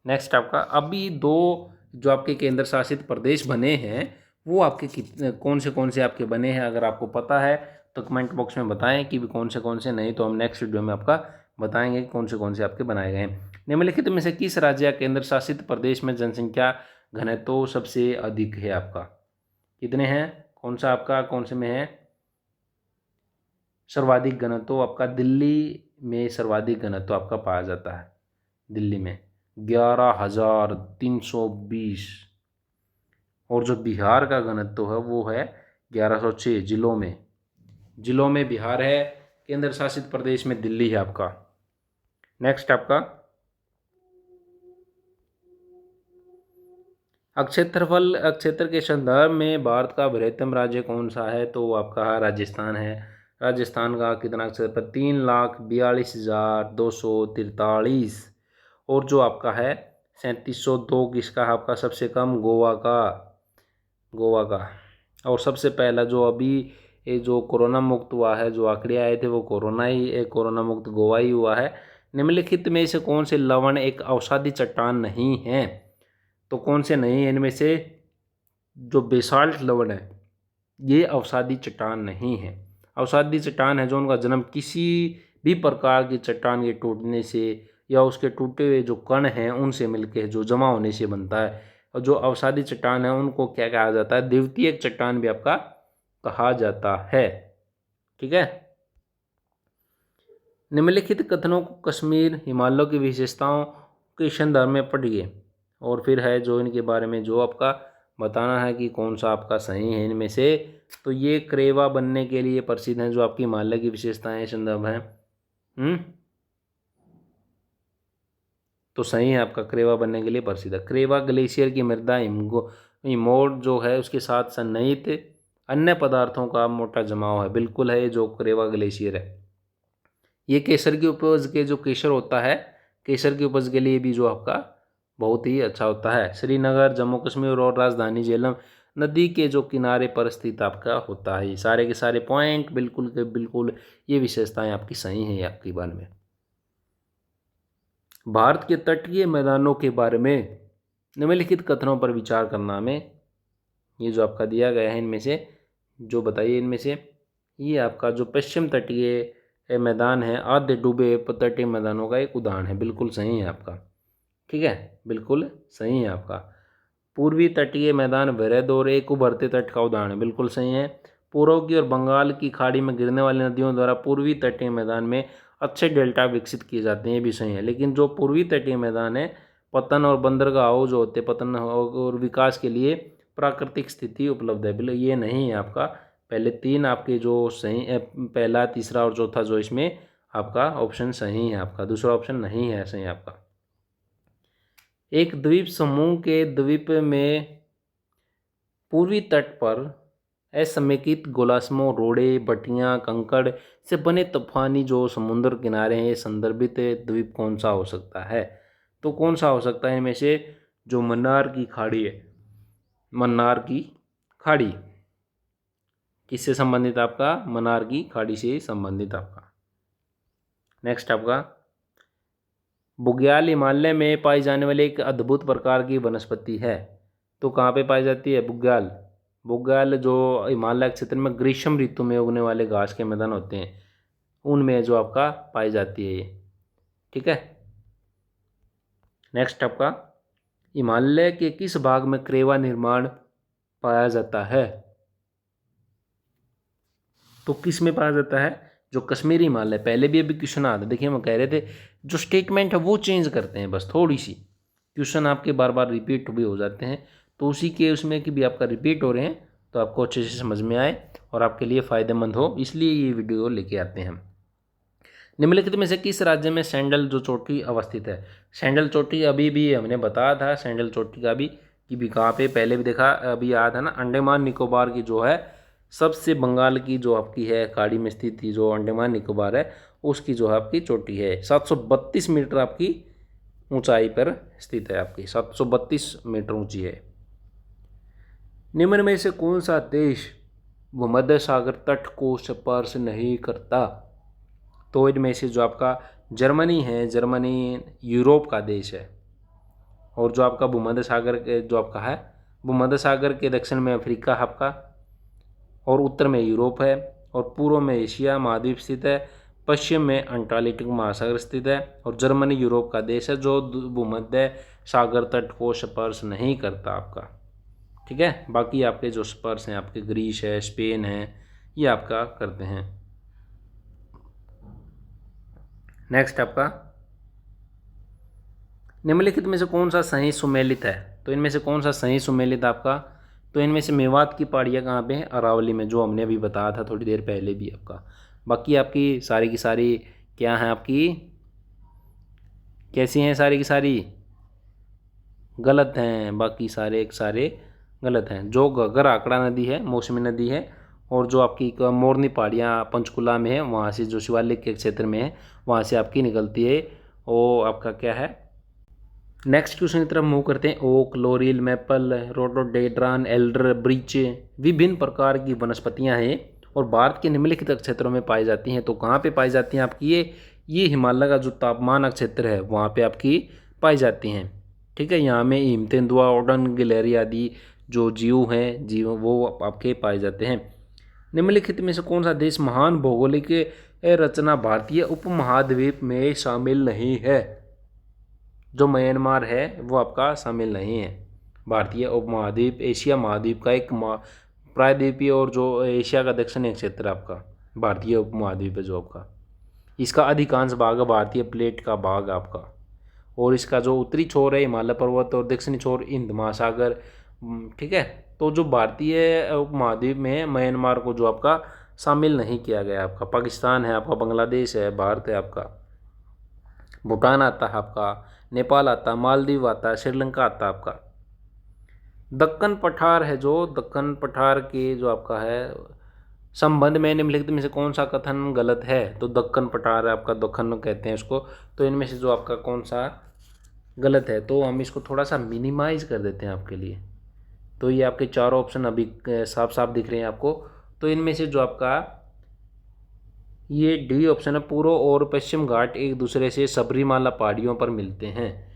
नेक्स्ट आपका, अभी 2 जो आपके केंद्र शासित प्रदेश बने हैं वो आपके कौन से आपके बने हैं? अगर आपको पता है तो कमेंट बॉक्स में बताएं कि भी कौन से, नहीं तो हम नेक्स्ट वीडियो में आपका बताएंगे कि कौन से आपके बनाए गए हैं। निम्नलिखित में से किस राज्य या केंद्र शासित प्रदेश में जनसंख्या घनत्व सबसे अधिक है आपका? कितने हैं? कौन से में है सर्वाधिक घनत्व? आपका दिल्ली में सर्वाधिक घनत्व आपका पाया जाता है, दिल्ली में 11,320। और जो बिहार का घनत्व है वो है 1106 जिलों में बिहार है, केंद्र शासित प्रदेश में दिल्ली है आपका। नेक्स्ट आपका, क्षेत्र के संदर्भ में भारत का बृहत्तम राज्य कौन सा है? तो आपका राजस्थान है। राजस्थान का कितना क्षेत्रफल? 3,42,243। और जो आपका है 3702 किसका है आपका? सबसे कम गोवा का। और सबसे पहला जो अभी ये जो कोरोना मुक्त हुआ है, जो आंकड़े आए थे वो कोरोना मुक्त गोवा ही हुआ है। निम्नलिखित में से कौन से लवण एक अवसादी चट्टान नहीं है? तो कौन से नहीं है इनमें से? जो बेसाल्ट लवण है ये अवसादी चट्टान नहीं है। अवसादी चट्टान है जो उनका जन्म किसी भी प्रकार की चट्टान के टूटने से या उसके टूटे हुए जो कण हैं उनसे मिलकर जो जमा होने से बनता है। और जो अवसादी चट्टान है उनको क्या कहा जाता है, द्वितीयक चट्टान भी आपका कहा जाता है। ठीक है। निम्नलिखित कथनों को कश्मीर हिमालयों की विशेषताओं के संदर्भ में पढ़िए और फिर है जो इनके बारे में जो आपका बताना है कि कौन सा आपका सही है इनमें से। तो ये करेवा बनने के लिए प्रसिद्ध हैं, जो आपकी हिमालय की विशेषताएं संदर्भ हैं। तो सही है आपका, करेवा बनने के लिए प्रसिद्ध है। करेवा ग्लेशियर की मृदा हिमोड जो है उसके साथ सन्निहित अन्य पदार्थों का मोटा जमाव है। बिल्कुल है, ये जो करेवा ग्लेशियर है ये केसर की उपज के जो केसर होता है, केसर की उपज के लिए भी जो आपका बहुत ही अच्छा होता है। श्रीनगर जम्मू कश्मीर और राजधानी झेलम नदी के जो किनारे पर स्थित आपका होता है। ये सारे के सारे पॉइंट बिल्कुल के बिल्कुल ये विशेषताएं आपकी सही हैं आपके बारे में। भारत के तटीय मैदानों के बारे में निम्नलिखित कथनों पर विचार करना हमें। ये जो आपका दिया गया है इनमें से जो बताइए, इनमें से ये आपका जो पश्चिम तटीय मैदान है आधे डूबे तटीय मैदानों का एक उदाहरण है। बिल्कुल सही है आपका। ठीक है, बिल्कुल सही है आपका। पूर्वी तटीय मैदान वृहद और एक उभरते तट का उदाहरण है। बिल्कुल सही है। पूर्व की और बंगाल की खाड़ी में गिरने वाली नदियों द्वारा पूर्वी तटीय मैदान में अच्छे डेल्टा विकसित किए जाते हैं, ये भी सही है। लेकिन जो पूर्वी तटीय मैदान है पतन और बंदरगाहों जो होते पतन और विकास के लिए प्राकृतिक स्थिति उपलब्ध है। बिल्कुल ये नहीं है आपका। पहले तीन आपके जो सही है, पहला तीसरा और चौथा जो इसमें आपका ऑप्शन सही है आपका, दूसरा ऑप्शन नहीं है सही आपका। एक द्वीप समूह के द्वीप में पूर्वी तट पर असमेकित गोलासमो रोड़े बटियां कंकड़ से बने तूफानी जो समुद्र किनारे हैं संदर्भित द्वीप कौन सा हो सकता है। तो कौन सा हो सकता है इनमें से, जो मन्नार की खाड़ी है, मन्नार की खाड़ी किससे संबंधित आपका, मन्नार की खाड़ी से संबंधित आपका। नेक्स्ट आपका बुग्याल हिमालय में पाई जाने वाली एक अद्भुत प्रकार की वनस्पति है। तो कहाँ पे पाई जाती है बुग्याल, बुग्याल जो हिमालय क्षेत्र में ग्रीष्म ऋतु में उगने वाले घास के मैदान होते हैं उनमें जो आपका पाई जाती है ये। ठीक है। नेक्स्ट आपका हिमालय के किस भाग में करेवा निर्माण पाया जाता है। तो किस में पाया जाता है, जो कश्मीरी हिमालय। पहले भी अभी क्वेश्चन आता, देखिए हम कह रहे थे जो स्टेटमेंट है वो चेंज करते हैं बस थोड़ी सी, क्वेश्चन आपके बार बार रिपीट भी हो जाते हैं तो उसी के उसमें कि भी आपका रिपीट हो रहे हैं तो आपको अच्छे से समझ में आए और आपके लिए फ़ायदेमंद हो, इसलिए ये वीडियो लेके आते हैं हम। निम्नलिखित में से किस राज्य में सैंडल जो चोटी अवस्थित है। सैंडल चोटी अभी भी हमने बताया था, सैंडल चोटी का भी कि भी कहाँ पे पहले भी देखा, अभी याद है ना, अंडमान निकोबार की जो है सबसे बंगाल की जो आपकी है खाड़ी में स्थित थी जो अंडमान निकोबार है उसकी जो है आपकी चोटी है 732 मीटर आपकी ऊंचाई पर स्थित है, आपकी 732 मीटर ऊंची है। निम्न में से कौन सा देश भूमध्य सागर तट को स्पर्श नहीं करता। तो इनमें से जो आपका जर्मनी है, जर्मनी यूरोप का देश है और जो आपका भूमध्य सागर के जो आपका है भूमध्य सागर के दक्षिण में अफ्रीका आपका और उत्तर में यूरोप है और पूर्व में एशिया महाद्वीप स्थित है, पश्चिम में अंटार्कटिक महासागर स्थित है और जर्मनी यूरोप का देश है जो भूमध्य सागर तट को स्पर्श नहीं करता आपका। ठीक है, बाकी आपके जो स्पर्श हैं आपके ग्रीस है, स्पेन है, ये आपका करते हैं। नेक्स्ट आपका निम्नलिखित में से कौन सा सही सुमेलित है। तो इनमें से कौन सा सही सुमेलित आपका, तो इनमें से मेवात की पहाड़ियाँ कहाँ पे हैं, अरावली में, जो हमने अभी बताया था थोड़ी देर पहले भी आपका। बाकी आपकी सारी की सारी क्या हैं आपकी, कैसी हैं सारी की सारी, गलत हैं, बाकी सारे एक सारे गलत हैं। जो घग्गर आंकड़ा नदी है, मौसमी नदी है और जो आपकी मोरनी पहाड़ियाँ पंचकुला में है वहाँ से जो शिवालिक के क्षेत्र में है वहाँ से आपकी निकलती है, वो आपका क्या है। नेक्स्ट क्वेश्चन की तरफ मूव करते हैं। ओक, लोरिल, मैपल, रोडोडेड्रान, एल्डर, ब्रिच विभिन्न प्रकार की वनस्पतियां हैं और भारत के निम्नलिखित क्षेत्रों में पाई जाती हैं। तो कहाँ पे पाई जाती हैं आपकी ये हिमालय का जो तापमान क्षेत्र है वहाँ पे आपकी पाई जाती हैं। ठीक है, यहाँ में हिम तेंदुआ, ओडन, गिलहरी आदि जो जीव हैं जीव वो आपके पाए जाते हैं। निम्नलिखित में से कौन सा देश महान भौगोलिक रचना भारतीय उपमहाद्वीप में शामिल नहीं है? जो म्यांमार है वो आपका शामिल नहीं है। भारतीय उपमहाद्वीप एशिया महाद्वीप का एक प्रायद्वीपीय और जो एशिया का दक्षिणी क्षेत्र आपका भारतीय उपमहाद्वीप है जो आपका, इसका अधिकांश भाग भारतीय प्लेट का भाग आपका, और इसका जो उत्तरी छोर है हिमालय पर्वत और दक्षिणी छोर हिंद महासागर। ठीक है, तो जो भारतीय उपमहाद्वीप में है म्यांमार को जो आपका शामिल नहीं किया गया। आपका पाकिस्तान है, आपका बांग्लादेश है, भारत है, आपका भूटान आता है, आपका नेपाल आता है, मालदीव आता है, श्रीलंका आता है आपका। दक्कन पठार है, जो दक्कन पठार के जो आपका है संबंध में निम्नलिखित में से कौन सा कथन गलत है? तो दक्कन पठार है आपका, दक्कन कहते हैं उसको, तो इनमें से जो आपका कौन सा गलत है? तो हम इसको थोड़ा सा मिनिमाइज कर देते हैं आपके लिए। तो ये आपके चारों ऑप्शन अभी साफ साफ दिख रहे हैं आपको। तो इनमें से जो आपका ये डी ऑप्शन है, पूर्व और पश्चिम घाट एक दूसरे से सबरीमाला पहाड़ियों पर मिलते हैं।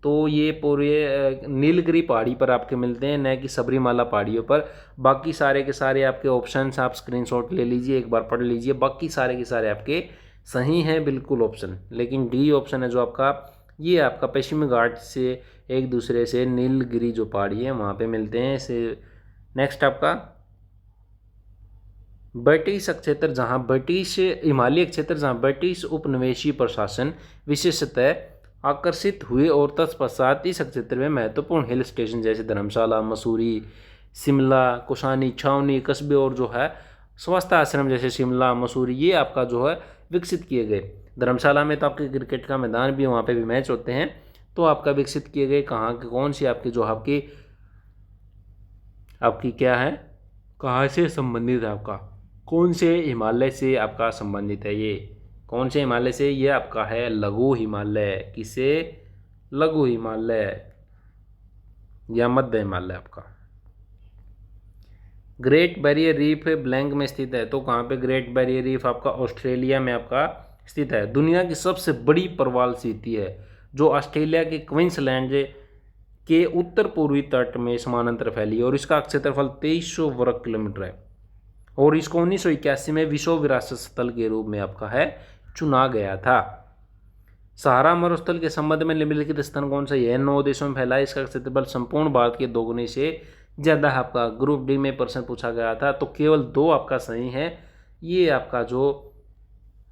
तो ये पूरे नीलगिरी पहाड़ी पर आपके मिलते हैं, न कि सबरीमाला पहाड़ियों पर। बाकी सारे के सारे आपके ऑप्शंस आप स्क्रीनशॉट ले लीजिए, एक बार पढ़ लीजिए, बाकी सारे के सारे आपके सही हैं बिल्कुल ऑप्शन। लेकिन डी ऑप्शन है जो आपका, ये आपका पश्चिमी घाट से एक दूसरे से नीलगिरी जो पहाड़ी है वहाँ पे मिलते हैं से। नेक्स्ट आपका ब्रिटिश क्षेत्र जहाँ ब्रिटिश हिमालय क्षेत्र जहाँ ब्रिटिश उपनिवेशी प्रशासन विशेषतः आकर्षित हुए और तत्पश्चात इस क्षेत्र में महत्वपूर्ण हिल स्टेशन जैसे धर्मशाला, मसूरी, शिमला, कुशानी, छावनी, कस्बे और जो है स्वास्थ्य आश्रम जैसे शिमला, मसूरी, ये आपका जो है विकसित किए गए। धर्मशाला में तो आपके क्रिकेट का मैदान भी, वहाँ पे भी मैच होते हैं, तो आपका विकसित किए गए कहाँ के, कौन सी आपकी जो आपकी आपकी क्या है, कहाँ से संबंधित है आपका, कौन से हिमालय से आपका संबंधित है? ये कौन से हिमालय से? ये आपका है लघु हिमालय। किसे? लघु हिमालय या मध्य हिमालय आपका। ग्रेट बैरियर रीफ ब्लैंक में स्थित है, तो कहाँ पे ग्रेट बैरियर रीफ आपका ऑस्ट्रेलिया में आपका स्थित है। दुनिया की सबसे बड़ी प्रवाल सीटी है जो ऑस्ट्रेलिया के क्वींसलैंड के उत्तर पूर्वी तट में समानांतर फैली है और इसका क्षेत्रफल 2300 वर्ग किलोमीटर है और इसको 1981 में विश्व विरासत स्थल के रूप में आपका है चुना गया था। सहारा मरुस्थल के संबंध में निम्नलिखित स्थान कौन सा? यह 9 देशों में फैला है, इसका क्षेत्रफल संपूर्ण भारत के दोगुने से ज़्यादा आपका। ग्रुप डी में प्रश्न पूछा गया था, तो केवल 2 आपका सही है। ये आपका जो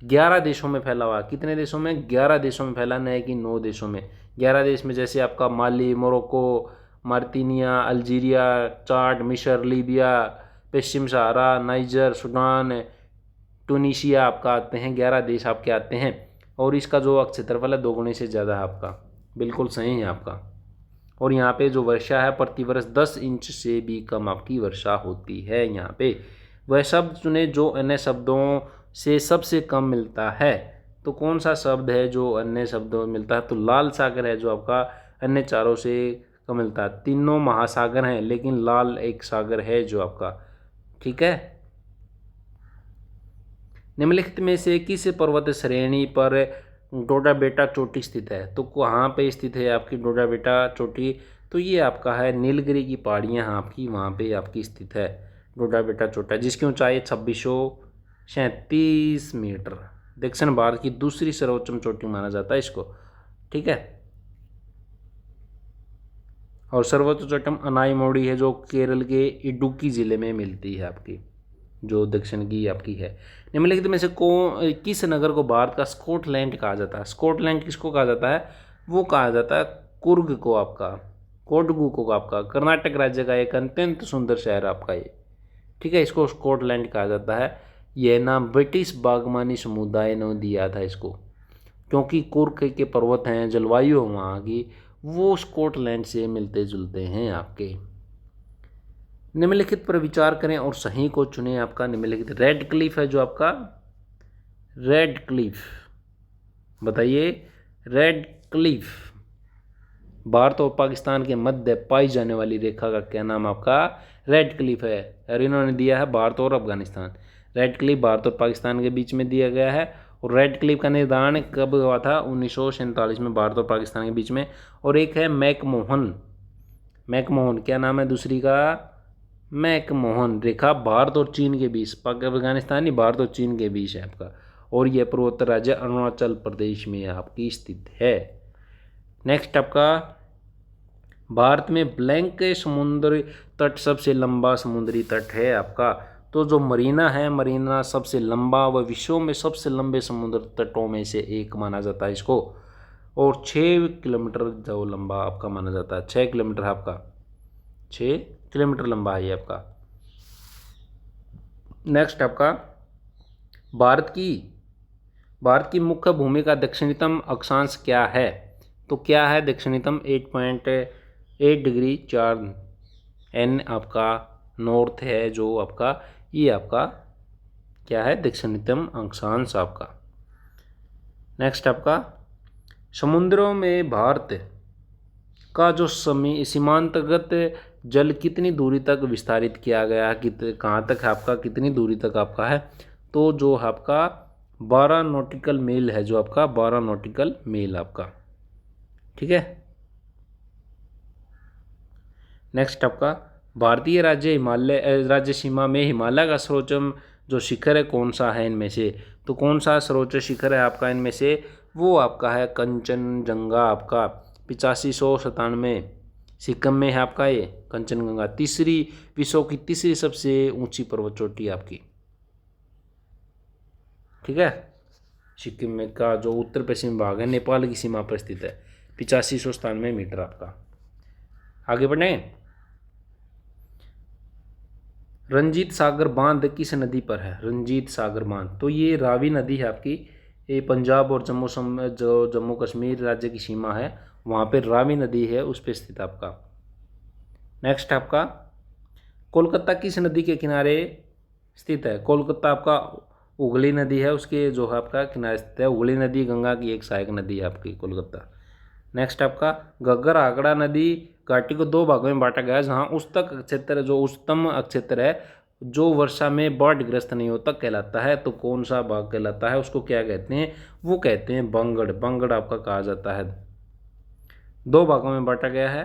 11 देशों में फैला हुआ, कितने देशों में? 11 देशों में फैला, नहीं कि 9 देशों में। 11 देश में जैसे आपका माली, मोरक्को, मार्तिनिया, अल्जीरिया, चाड, मिस्र, लीबिया, पश्चिम सहारा, नाइजर, सूडान, टूनीशिया आपका आते हैं। 11 देश आपके आते हैं और इसका जो क्षेत्रफल है दोगुने से ज़्यादा है आपका। बिल्कुल सही है आपका। और यहाँ पे जो वर्षा है प्रतिवर्ष 10 इंच से भी कम आपकी वर्षा होती है। यहाँ पे वह शब्द चुने जो अन्य शब्दों से सबसे कम मिलता है। तो कौन सा शब्द है जो अन्य शब्दों में मिलता है? तो लाल सागर है जो आपका अन्य चारों से कम मिलता है। तीनों महासागर हैं लेकिन लाल एक सागर है जो आपका, ठीक है। निम्नलिखित में से किस पर्वत श्रेणी पर डोडा बेटा चोटी स्थित है? तो कहाँ पे स्थित है आपकी डोडा बेटा चोटी? तो ये आपका है नीलगिरी की पहाड़ियाँ आपकी, वहाँ पे आपकी स्थित है डोडा बेटा चोटा, जिसकी ऊंचाई 2637 मीटर। दक्षिण भारत की दूसरी सर्वोच्च चोटी माना जाता है इसको, ठीक है। और सर्वोच्च चोटी अनाईमोड़ी है जो केरल के इडुक्की जिले में मिलती है आपकी, जो दक्षिण की आपकी है। निम्नलिखित में से किस नगर को भारत का स्कॉटलैंड कहा जाता है? स्कॉटलैंड किसको कहा जाता है? वो कहा जाता है कुर्ग को आपका, कोडगू को आपका, कर्नाटक राज्य का एक अत्यंत सुंदर शहर आपका ये, ठीक है। इसको स्कॉटलैंड कहा जाता है। यह नाम ब्रिटिश बागवानी समुदाय ने दिया था इसको, क्योंकि कुर्ग के पर्वत हैं, जलवायु है वहाँ की, वो स्कॉटलैंड से मिलते जुलते हैं आपके। निम्नलिखित पर विचार करें और सही को चुनें। आपका निम्नलिखित रेड क्लिफ है जो आपका, रेड क्लिफ, बताइए रेड क्लिफ भारत और पाकिस्तान के मध्य पाई जाने वाली रेखा का क्या नाम आपका? रेड क्लिफ है। और इन्होंने दिया है भारत और अफगानिस्तान। रेड क्लिफ भारत और पाकिस्तान के बीच में दिया गया है। और रेड क्लिफ का निर्धारण कब हुआ था? 1947 में भारत और पाकिस्तान के बीच में। और एक है मैकमोहन, मैकमोहन क्या नाम है दूसरी का? मैकमोहन रेखा भारत और चीन के बीच, पाक अफगानिस्तान नहीं, भारत और चीन के बीच है आपका, और यह पूर्वोत्तर राज्य अरुणाचल प्रदेश में आपकी स्थित है। नेक्स्ट आपका, भारत में ब्लैंक समुद्री तट सबसे लंबा समुद्री तट है आपका। तो जो मरीना है, मरीना सबसे लंबा व विश्व में सबसे लंबे समुद्र तटों में से एक माना जाता है इसको, और 6 किलोमीटर जो लंबा आपका माना जाता है, 6 किलोमीटर आपका, 6 किलोमीटर लंबा है ये आपका। नेक्स्ट आपका, भारत की मुख्य भूमि का दक्षिणतम अक्षांश क्या है? तो क्या है दक्षिणतम? 8.8 डिग्री 4 N आपका नॉर्थ है जो आपका, ये आपका क्या है दक्षिणतम अक्षांश आपका। नेक्स्ट आपका, समुद्रों में भारत का जो सीमांतर्गत जल कितनी दूरी तक विस्तारित किया गया है, कहाँ तक है आपका, कितनी दूरी तक आपका है? तो जो आपका 12 नॉटिकल मील है, जो आपका 12 नॉटिकल मील आपका, ठीक है। नेक्स्ट आपका, भारतीय राज्य सीमा में हिमालय का सर्वोच्च जो शिखर है कौन सा है इनमें से? तो कौन सा सर्वोच्च शिखर है आपका इनमें से? वो आपका है कंचनजंगा आपका, 8597 सिक्किम में है आपका ये कंचनजंगा, विश्व की तीसरी सबसे ऊंची पर्वत चोटी आपकी, ठीक है। सिक्किम में का जो उत्तर पश्चिम भाग है नेपाल की सीमा पर स्थित है, 8597 मीटर आपका। आगे बढ़े, रंजीत सागर बांध किस नदी पर है? रंजीत सागर बांध, तो ये रावी नदी है आपकी, ये पंजाब और जम्मू कश्मीर राज्य की सीमा है, वहाँ पे रावी नदी है, उस पर स्थित आपका। नेक्स्ट आपका, कोलकाता किस नदी के किनारे स्थित है? कोलकाता आपका हुगली नदी है, उसके जो है आपका किनारे स्थित है। हुगली नदी गंगा की एक सहायक नदी है आपकी कोलकाता। नेक्स्ट आपका, घग्गर आगड़ा नदी घाटी को 2 भागों में बांटा गया है, जहाँ उस्तक क्षेत्र जो उच्चतम क्षेत्र है जो वर्षा में बाढ़ग्रस्त नहीं होता कहलाता है। तो कौन सा भाग कहलाता है, उसको क्या कहते हैं? वो कहते हैं बंगड़, बंगड़ आपका कहा जाता है। 2 भागों में बांटा गया है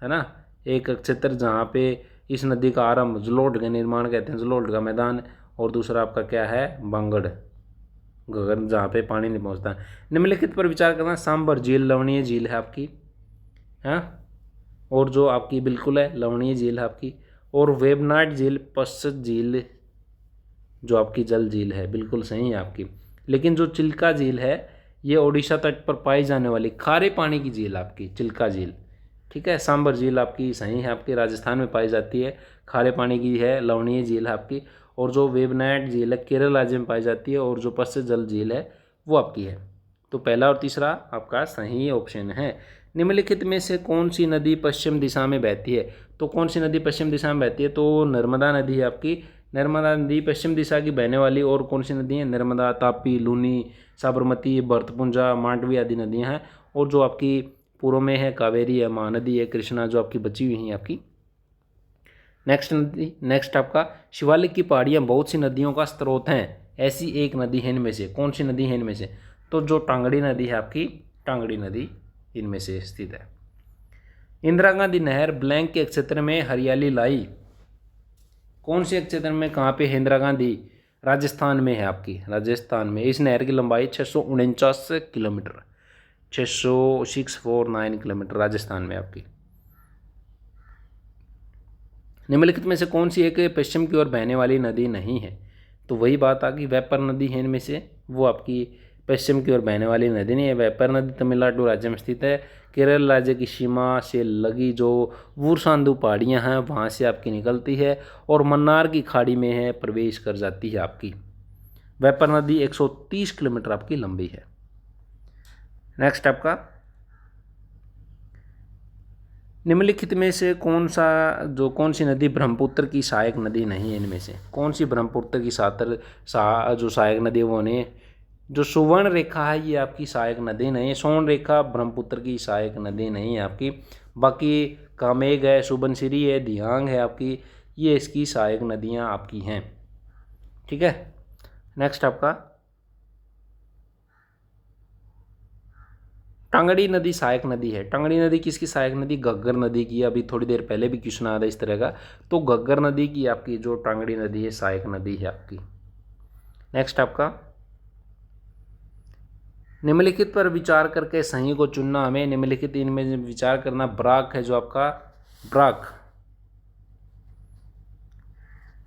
ना। एक क्षेत्र जहाँ पे इस नदी का आरंभ जलोढ़ का निर्माण कहते हैं, जलोढ़ का मैदान, और दूसरा आपका क्या है बंगड़, गगन जहाँ पे पानी नहीं पहुँचता। निम्नलिखित पर विचार करना, सांबर झील लवणीय झील है आपकी, हाँ, और जो आपकी बिल्कुल है लवणीय झील है आपकी, और वेबनाड झील पश्चिम झील जो आपकी जल झील है, बिल्कुल सही है आपकी। लेकिन जो चिल्का झील है ये ओडिशा तट पर पाई जाने वाली खारे पानी की झील आपकी चिल्का झील, ठीक है। सांबर झील आपकी सही है, आपकी राजस्थान में पाई जाती है, खारे पानी की है, लवणीय झील है आपकी। और जो वेबनाड झील है केरल राज्य में पाई जाती है, और जो पश्चिम जल झील है वो आपकी है। तो पहला और तीसरा आपका सही ऑप्शन है। निम्नलिखित में से कौन सी नदी पश्चिम दिशा में बहती है? तो कौन सी नदी पश्चिम दिशा में बहती है? तो नर्मदा नदी है आपकी। नर्मदा नदी पश्चिम दिशा की बहने वाली और कौन सी नदी है? नर्मदा, तापी, लूनी, साबरमती, भरतपुंजा, मांडवी आदि नदियाँ हैं। और जो आपकी पूर्व में है कावेरी है, महानदी है, कृष्णा जो आपकी बची हुई हैं आपकी। नेक्स्ट आपका, शिवालिक की पहाड़ियाँ बहुत सी नदियों का स्रोत हैं, ऐसी एक नदी है इनमें से, कौन सी नदी है इनमें से? तो जो टांगड़ी नदी है आपकी, टांगड़ी नदी इनमें से स्थित है। इंदिरा गांधी नहर ब्लैंक के क्षेत्र में हरियाली लाई, कौन से क्षेत्र में, कहाँ पे है इंदिरा गांधी? राजस्थान में है आपकी, राजस्थान में। इस नहर की लंबाई 649 किलोमीटर, 649 किलोमीटर राजस्थान में आपकी। निम्नलिखित में से कौन सी एक पश्चिम की ओर बहने वाली नदी नहीं है? तो वही बात आ गई, वेपर नदी है इनमें से, वो आपकी पश्चिम की ओर बहने वाली नदी नहीं है। वेपर नदी तमिलनाडु राज्य में स्थित है, केरल राज्य की सीमा से लगी जो वुरसांदु पहाड़ियाँ हैं वहाँ से आपकी निकलती है, और मन्नार की खाड़ी में है प्रवेश कर जाती है आपकी। वेपर नदी 130 किलोमीटर आपकी लंबी है। नेक्स्ट आपका, निम्नलिखित में से कौन सी नदी ब्रह्मपुत्र की सहायक नदी नहीं है इनमें से? कौन सी ब्रह्मपुत्र की जो सहायक नदी है वो नहीं है? जो सुवर्ण रेखा है ये आपकी सहायक नदी नहीं है, स्वर्ण रेखा ब्रह्मपुत्र की सहायक नदी नहीं है आपकी। बाकी कामेग है, सुबनसिरी है, दियांग है आपकी, ये इसकी सहायक नदियाँ आपकी हैं, ठीक है। नेक्स्ट आपका, टांगड़ी नदी सहायक नदी है। टांगड़ी नदी किसकी सहायक नदी? घग्गर नदी की। अभी थोड़ी देर पहले भी क्वेश्चन आया था इस तरह का। तो घग्गर नदी की आपकी जो टांगड़ी नदी है सहायक नदी है आपकी। नेक्स्ट आपका, निम्नलिखित पर विचार करके सही को चुनना। हमें निम्नलिखित इनमें विचार करना। बराक है जो आपका, बराक,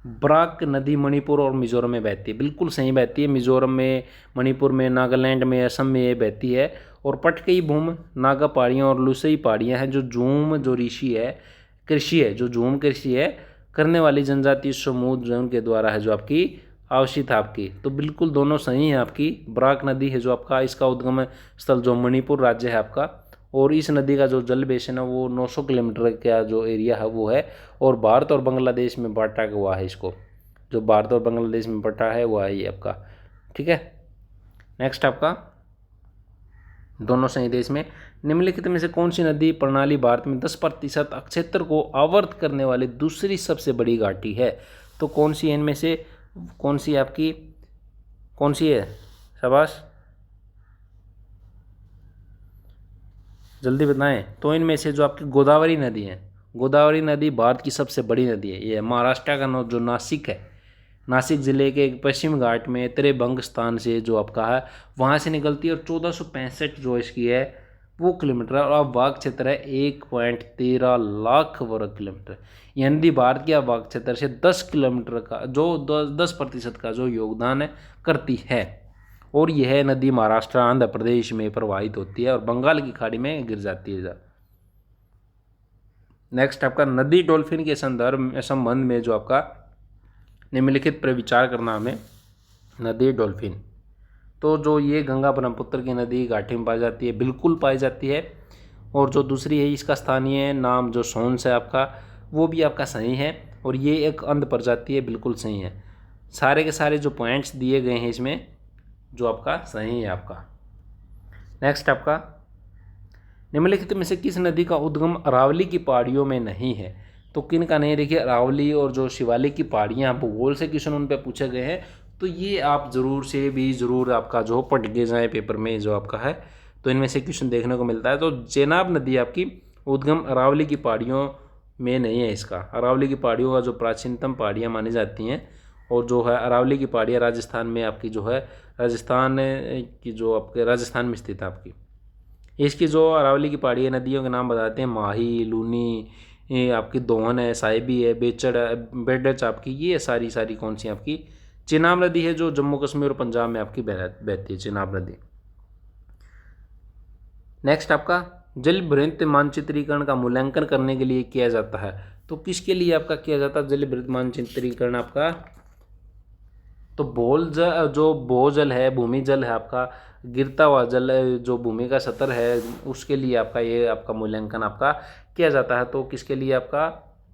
बराक नदी मणिपुर और मिजोरम में बहती है। बिल्कुल सही बहती है। मिजोरम में, मणिपुर में, नागालैंड में, असम में ये बहती है। और पटकई भूम, नागा पहाड़ियाँ और लुसई पहाड़ियाँ हैं जो झूम जो ऋषि है, कृषि है, जो झूम कृषि है करने वाली जनजातीय समूह जो उनके द्वारा है जो आपकी आवश्यक आपकी। तो बिल्कुल दोनों सही है आपकी। बराक नदी है जो आपका, इसका उद्गम स्थल जो मणिपुर राज्य है आपका। और इस नदी का जो जल बेसिन है वो 900 किलोमीटर का जो एरिया है वो है। और भारत और बांग्लादेश में बांटा हुआ है इसको। जो भारत और बांग्लादेश में बांटा है वो है ये आपका। ठीक है। नेक्स्ट आपका, दोनों सही देश में निम्नलिखित में से कौन सी नदी प्रणाली भारत में 10% क्षेत्र को आवर्त करने वाली दूसरी सबसे बड़ी घाटी है? तो कौन सी इनमें से कौन सी आपकी, कौन सी है? शाबाश, जल्दी बताएं। तो इनमें से जो आपकी गोदावरी नदी है, गोदावरी नदी भारत की सबसे बड़ी नदी है। ये महाराष्ट्र का जो नासिक है, नासिक जिले के पश्चिम घाट में त्रिभंग स्थान से जो आपका है वहाँ से निकलती है। और 1465 जो इसकी है वो किलोमीटर है। और आवाग क्षेत्र है 1.13 लाख वर्ग किलोमीटर। यानी भारत के आवाग क्षेत्र से 10 किलोमीटर का जो 10% का जो योगदान है करती है। और यह नदी महाराष्ट्र, आंध्र प्रदेश में प्रवाहित होती है और बंगाल की खाड़ी में गिर जाती है। नेक्स्ट आपका, नदी डॉल्फिन के संबंध में जो आपका निम्नलिखित पर विचार करना हमें। नदी डॉल्फिन, तो जो ये गंगा ब्रह्मपुत्र की नदी घाटी में पाई जाती है, बिल्कुल पाई जाती है। और जो दूसरी है इसका स्थानीय नाम जो सोन्स है आपका, वो भी आपका सही है। और ये एक अंध प्रजाति है, बिल्कुल सही है। सारे के सारे जो पॉइंट्स दिए गए हैं इसमें जो आपका सही है आपका। नेक्स्ट आपका, निम्नलिखित में से किस नदी का उद्गम अरावली की पहाड़ियों में नहीं है? तो किन का नहीं? देखिए, अरावली और जो शिवालिक की पहाड़ियाँ भूगोल से क्वेश्चन उन पे पूछे गए हैं। तो ये आप ज़रूर से भी ज़रूर आपका जो पढ़ के जाए पेपर में जो आपका है, तो इनमें से क्वेश्चन देखने को मिलता है। तो चेनाब नदी आपकी उद्गम अरावली की पहाड़ियों में नहीं है। इसका अरावली की पहाड़ियों का जो प्राचीनतम पहाड़ियाँ मानी जाती हैं, और जो है अरावली की पहाड़ियाँ राजस्थान में आपकी जो है, राजस्थान की जो आपके राजस्थान में स्थित है आपकी। इसकी जो अरावली की पहाड़ी नदियों के नाम बताते हैं, माही, लूनी, ये आपकी दोहन है, साहिबी है, बेचड़ है, बेडच आपकी, ये सारी सारी कौन सी आपकी चिनाब नदी है जो जम्मू कश्मीर और पंजाब में आपकी बहती है चिनाब नदी। नेक्स्ट आपका, जल भ्रंत मानचित्रीकरण का मूल्यांकन करने के लिए किया जाता है। तो किसके लिए आपका किया जाता है जल भ्रंत मानचित्रीकरण आपका? तो जो भूजल है, भूमि जल है आपका, गिरता हुआ जल जो भूमि का सतह है, उसके लिए आपका ये आपका मूल्यांकन आपका किया जाता है। तो किसके लिए आपका?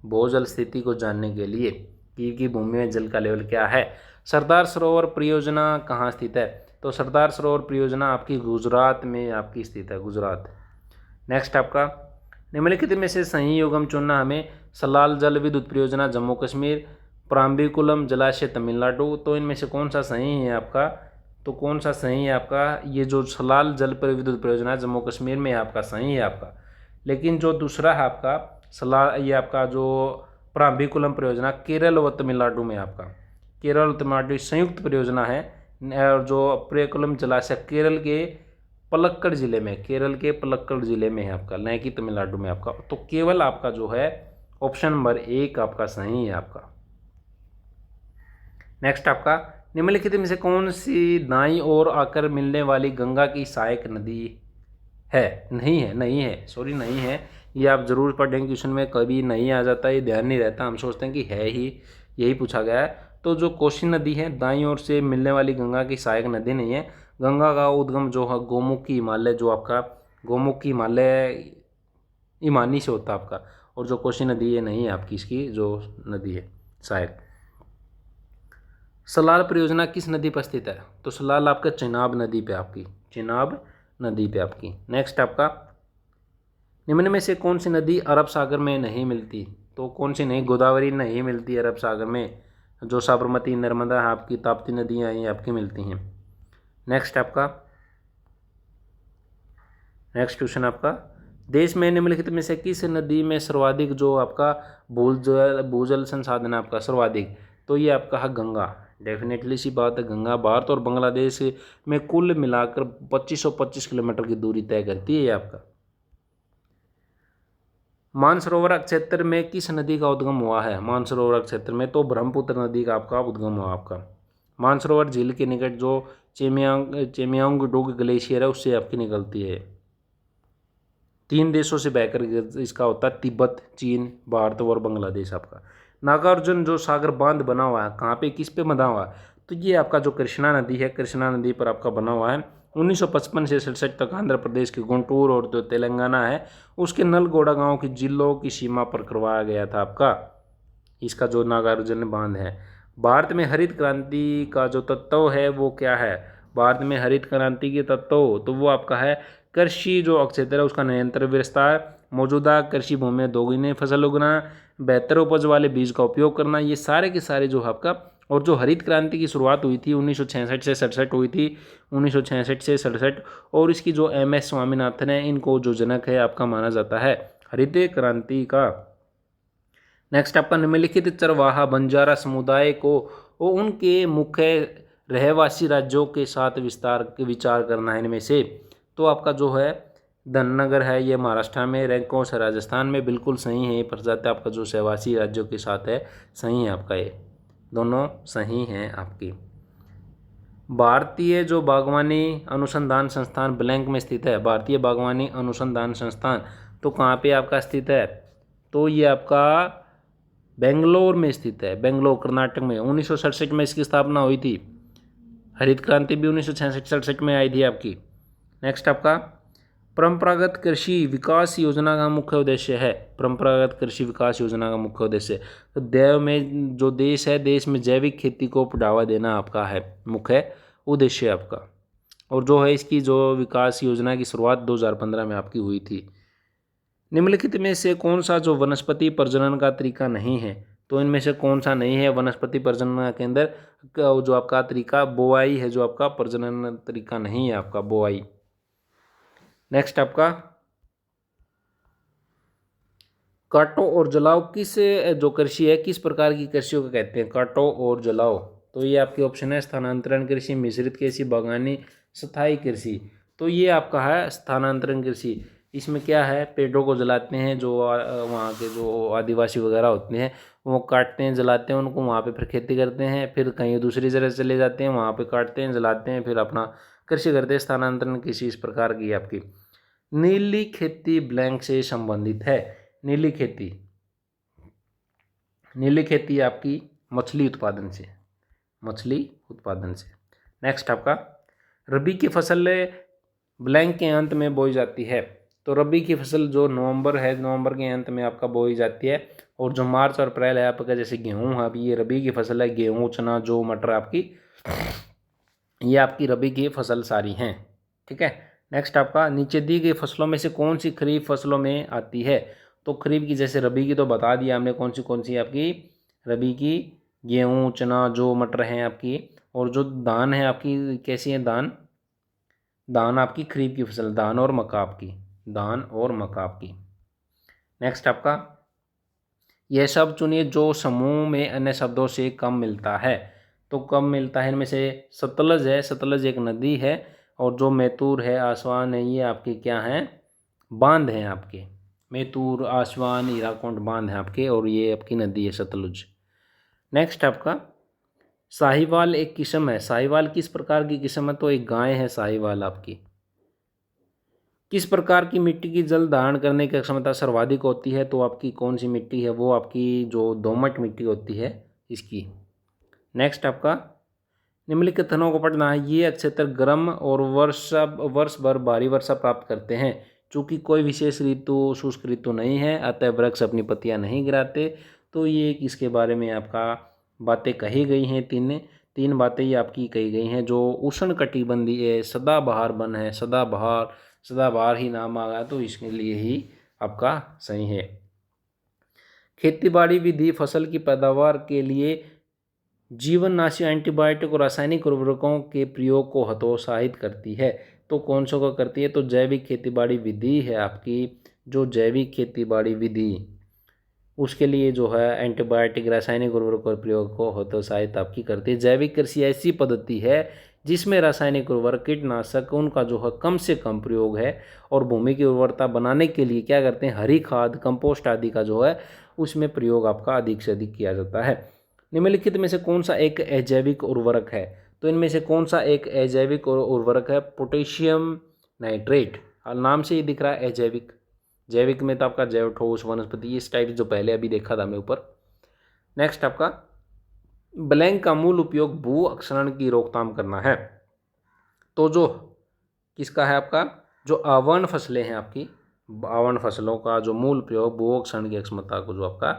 भूजल स्थिति को जानने के लिए कि भूमि में जल का लेवल क्या है। सरदार सरोवर परियोजना कहाँ स्थित है? तो सरदार सरोवर परियोजना आपकी गुजरात में आपकी स्थित है, गुजरात। नेक्स्ट आपका, निम्नलिखित में से सही युग्म चुनना हमें। सलाल जल विद्युत परियोजना जम्मू कश्मीर, प्राम्बिकुलम जलाशय तमिलनाडु। तो इनमें से कौन सा सही है आपका? तो कौन सा सही है आपका? ये जो सलाल जल पर विद्युत परियोजना जम्मू कश्मीर में आपका सही है आपका। लेकिन जो दूसरा है आपका सलाल, ये आपका जो प्राम्बिकुलम परियोजना केरल व तमिलनाडु में आपका, केरल और तमिलनाडु संयुक्त परियोजना है। और जो प्रेकुलम जलाशय केरल के पलक्कड़ जिले में, केरल के पलक्कड़ जिले में है आपका, न कि तमिलनाडु में आपका। तो केवल आपका जो है ऑप्शन नंबर 1 आपका सही है आपका। नेक्स्ट आपका, निम्नलिखित में से कौन सी दाईं ओर आकर मिलने वाली गंगा की सहायक नदी है? नहीं है, नहीं है, सॉरी नहीं है। ये आप जरूर पढ़ेंगे क्वेश्चन में, कभी नहीं आ जाता, ये ध्यान नहीं रहता, हम सोचते हैं कि है ही, यही पूछा गया है। तो जो कोसी नदी है दाईं ओर से मिलने वाली गंगा की सहायक नदी नहीं है। गंगा का उद्गम जो है गोमुखी हिमालय, जो आपका गोमुखी हिमालय इमानी से होता है आपका। और जो कोसी नदी है नहीं है आपकी इसकी जो नदी है सहायक। सलाल परियोजना किस नदी पर स्थित है? तो सलाल आपका चिनाब नदी पे आपकी, चिनाब नदी पे आपकी। नेक्स्ट आपका, निम्न में से कौन सी नदी अरब सागर में नहीं मिलती? तो कौन सी नहीं? गोदावरी नहीं मिलती अरब सागर में। जो साबरमती, नर्मदा है आपकी, ताप्ती नदियाँ ये आपकी मिलती हैं। नेक्स्ट आपका, नेक्स्ट क्वेश्चन आपका, देश में निम्नलिखित में से किस नदी में सर्वाधिक जो आपका भूजल संसाधन है आपका सर्वाधिक, तो ये आपका है गंगा। डेफिनेटली सी बात है, गंगा भारत और बांग्लादेश में कुल मिलाकर 2525 किलोमीटर की दूरी तय करती है ये आपका। मानसरोवर क्षेत्र में किस नदी का उद्गम हुआ है, मानसरोवर क्षेत्र में तो ब्रह्मपुत्र नदी का आपका उद्गम हुआ आपका। मानसरोवर झील के निकट जो चेमियांगडुंग ग्लेशियर है उससे आपकी निकलती है। 3 देशों से बहकर इसका होता है, तिब्बत, चीन, भारत और बांग्लादेश आपका। नागार्जुन जो सागर बांध बना हुआ है कहाँ पे, किस पे बना हुआ है, तो ये आपका जो कृष्णा नदी है, कृष्णा नदी पर आपका बना हुआ है। 1955 से 67 तक आंध्र प्रदेश के गुंटूर और जो तेलंगाना है उसके नलगोड़ा गांव की जिलों की सीमा पर करवाया गया था आपका इसका जो नागार्जुन बांध है। भारत में हरित क्रांति का जो तत्व है वो क्या है, भारत में हरित क्रांति के तत्व तो वो आपका है कृषि जो क्षेत्र है उसका निरंतर विस्तार, मौजूदा कृषि भूमि में दोगुनी फसल उगना, बेहतर उपज वाले बीज का उपयोग करना, ये सारे के सारे जो आपका। और जो हरित क्रांति की शुरुआत हुई थी 1966 से 67 हुई थी, 1966 से 67, और इसकी जो MS स्वामीनाथन है इनको जो जनक है आपका माना जाता है हरित क्रांति का। नेक्स्ट आपका, निम्नलिखित चरवाहा बंजारा समुदाय को वो उनके मुख्य रहवासी राज्यों के साथ विचार करना है इनमें से, तो आपका जो है धननगर है ये महाराष्ट्र में, रैंकोस है राजस्थान में, बिल्कुल सही है ये प्रजाति आपका जो सहवासी राज्यों के साथ है, सही है आपका, ये दोनों सही हैं आपकी। भारतीय जो बागवानी अनुसंधान संस्थान ब्लैंक में स्थित है, भारतीय बागवानी अनुसंधान संस्थान तो कहाँ पे आपका स्थित है, तो ये आपका बेंगलोर में स्थित है, बेंगलोर कर्नाटक में। 1967 में इसकी स्थापना हुई थी। हरित क्रांति भी 1966 में आई थी आपकी। नेक्स्ट आपका, परंपरागत कृषि विकास योजना का मुख्य उद्देश्य है, परंपरागत कृषि विकास योजना का मुख्य उद्देश्य तो देश में जो देश है, देश में जैविक खेती को बढ़ावा देना आपका है मुख्य उद्देश्य आपका। और जो है इसकी जो विकास योजना की शुरुआत 2015 में आपकी हुई थी। निम्नलिखित में से कौन सा जो वनस्पति प्रजनन का तरीका नहीं है, तो इनमें से कौन सा नहीं है वनस्पति प्रजनन के अंदर जो आपका तरीका बोआई है, जो आपका प्रजनन तरीका नहीं है आपका बोआई। नेक्स्ट आपका, काटो और जलाओ किस जो कृषि है किस प्रकार की कृषियों को कहते हैं, काटो और जलाओ, तो ये आपके ऑप्शन है स्थानांतरण कृषि, मिश्रित कृषि, बागवानी, स्थायी कृषि, तो ये आपका है स्थानांतरण कृषि। इसमें क्या है, पेड़ों को जलाते हैं, जो वहाँ के जो आदिवासी वगैरह होते हैं वो काटते हैं जलाते हैं उनको, वहाँ पे फिर खेती करते हैं, फिर कहीं दूसरी जगह चले जाते हैं, वहाँ पे काटते हैं जलाते हैं, फिर अपना कृषि करते हैं। स्थानांतरण कृषि इस प्रकार की आपकी। नीली खेती ब्लैंक से संबंधित है, नीली खेती, नीली खेती आपकी मछली उत्पादन से, मछली उत्पादन से। नेक्स्ट आपका, रबी की फसल ब्लैंक के अंत में बोई जाती है, तो रबी की फसल जो नवंबर है, नवंबर के अंत में आपका बोई जाती है। और जो मार्च और अप्रैल है आपका, जैसे गेहूँ है, अभी ये रबी की फसल है, गेहूँ, चना, जौ, मटर आपकी, ये आपकी रबी की फसल सारी हैं, ठीक है। नेक्स्ट आपका, नीचे दी गई फसलों में से कौन सी खरीफ फसलों में आती है, तो खरीफ की जैसे रबी की तो बता दिया हमने कौन सी आपकी रबी की, गेहूँ, चना, जौ, मटर हैं आपकी। और जो धान है आपकी कैसी है, धान आपकी खरीफ की फसल, धान और मक्का आपकी, धान और मक्का आपकी। नेक्स्ट आपका, यह सब चुनिए जो समूह में अन्य शब्दों से कम मिलता है, तो कम मिलता है इनमें से सतलज है, सतलज एक नदी है, और जो मैतूर है, आसवान है, ये आपके क्या हैं, बांध हैं आपके, मैतूर, आसवान, हीराकुंड बांध हैं आपके, और ये आपकी नदी है सतलुज। नेक्स्ट आपका, साहिवाल एक किस्म है, साहिवाल किस प्रकार की किस्म है, तो एक गाय है साहिवाल आपकी। किस प्रकार की मिट्टी की जल धारण करने की क्षमता सर्वाधिक होती है, तो आपकी कौन सी मिट्टी है, वो आपकी जो दोमट मिट्टी होती है इसकी। नेक्स्ट आपका, निम्नलिखित कथनों को पढ़ना है, ये क्षेत्र गर्म और वर्ष भर भारी वर्षा प्राप्त करते हैं, चूँकि कोई विशेष ऋतु शुष्क ऋतु नहीं है, अतः वृक्ष अपनी पत्तियां नहीं गिराते। तो ये इसके बारे में आपका बातें कही गई हैं, तीन बातें ये आपकी कही गई हैं। जो उष्ण कटिबंधीय सदाबहार वन है, सदाबहार ही नाम आ गया तो इसके लिए ही आपका सही है। खेतीबाड़ी विधि फसल की पैदावार के लिए जीवननाशी एंटीबायोटिक और रासायनिक उर्वरकों के प्रयोग को हतोत्साहित करती है। तो कौन सा का करती है? तो जैविक खेतीबाड़ी विधि है आपकी, जो जैविक खेतीबाड़ी विधि उसके लिए जो है एंटीबायोटिक रासायनिक उर्वरक और प्रयोग को हतोत्साहित आपकी करती है। जैविक कृषि ऐसी पद्धति है जिसमें रासायनिक उर्वरक कीटनाशक उनका जो है कम से कम प्रयोग है और भूमि की उर्वरता बनाने के लिए क्या करते हैं, हरी खाद, कंपोस्ट आदि का जो है उसमें प्रयोग आपका अधिक से अधिक किया जाता है। निम्नलिखित में से कौन सा एक अजैविक उर्वरक है? तो इनमें से कौन सा एक अजैविक उर्वरक है? पोटेशियम नाइट्रेट, नाम से ही दिख रहा है अजैविक। जैविक में तो आपका जैव, ठोस, वनस्पति, इस टाइप जो पहले अभी देखा था हमने ऊपर। नेक्स्ट आपका ब्लैंक का मूल उपयोग भू अक्षरण की रोकथाम करना है। तो जो किसका है आपका, जो आवरण फसलें हैं आपकी, आवरण फसलों का जो मूल प्रयोग भू अक्षरण की क्षमता को जो आपका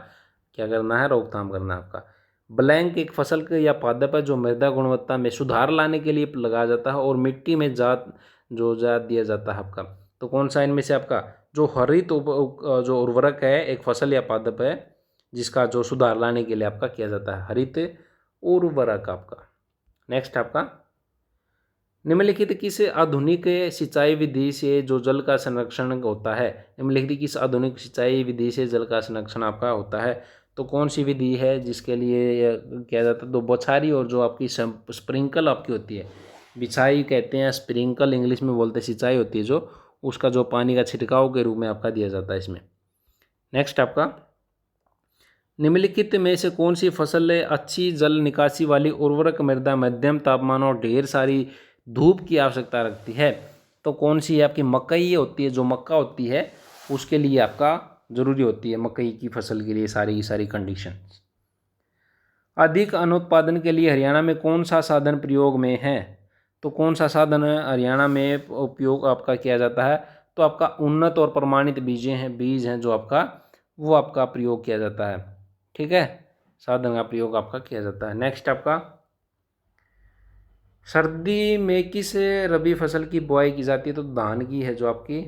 क्या करना है, रोकथाम करना है आपका। ब्लैंक एक फसल के या पादप है जो मृदा गुणवत्ता में सुधार लाने के लिए लगाया जाता है और मिट्टी में जात दिया जाता है आपका। तो कौन सा इनमें से आपका जो हरित जो उर्वरक है, एक फसल या पादप है जिसका जो सुधार लाने के लिए आपका किया जाता है, हरित उर्वरक आपका। नेक्स्ट आपका निम्नलिखित किस आधुनिक सिंचाई विधि से जो जल का संरक्षण होता है? निम्नलिखित किस आधुनिक सिंचाई विधि से जल का संरक्षण आपका होता है? तो कौन सी विधि है जिसके लिए किया जाता है? तो बौछारी और जो आपकी स्प्रिंकल आपकी होती है, बिछाई कहते हैं, स्प्रिंकल इंग्लिश में बोलते हैं, सिंचाई होती है जो उसका जो पानी का छिड़काव के रूप में आपका दिया जाता है इसमें। नेक्स्ट आपका निम्नलिखित में से कौन सी फसल अच्छी जल निकासी वाली, उर्वरक मृदा, मध्यम तापमान और ढेर सारी धूप की आवश्यकता रखती है? तो कौन सी है आपकी? मकई होती है, जो मक्का होती है उसके लिए आपका जरूरी होती है, मकई की फसल के लिए सारी की सारी कंडीशन। अधिक अनुत्पादन के लिए हरियाणा में कौन सा साधन प्रयोग में है? तो कौन सा साधन हरियाणा में उपयोग आपका किया जाता है? तो आपका उन्नत और प्रमाणित बीज हैं जो आपका वो आपका प्रयोग किया जाता है। ठीक है, साधन का प्रयोग आपका किया जाता है। नेक्स्ट आपका सर्दी में किस रबी फसल की बुआई की जाती है? तो धान की है, जो आपकी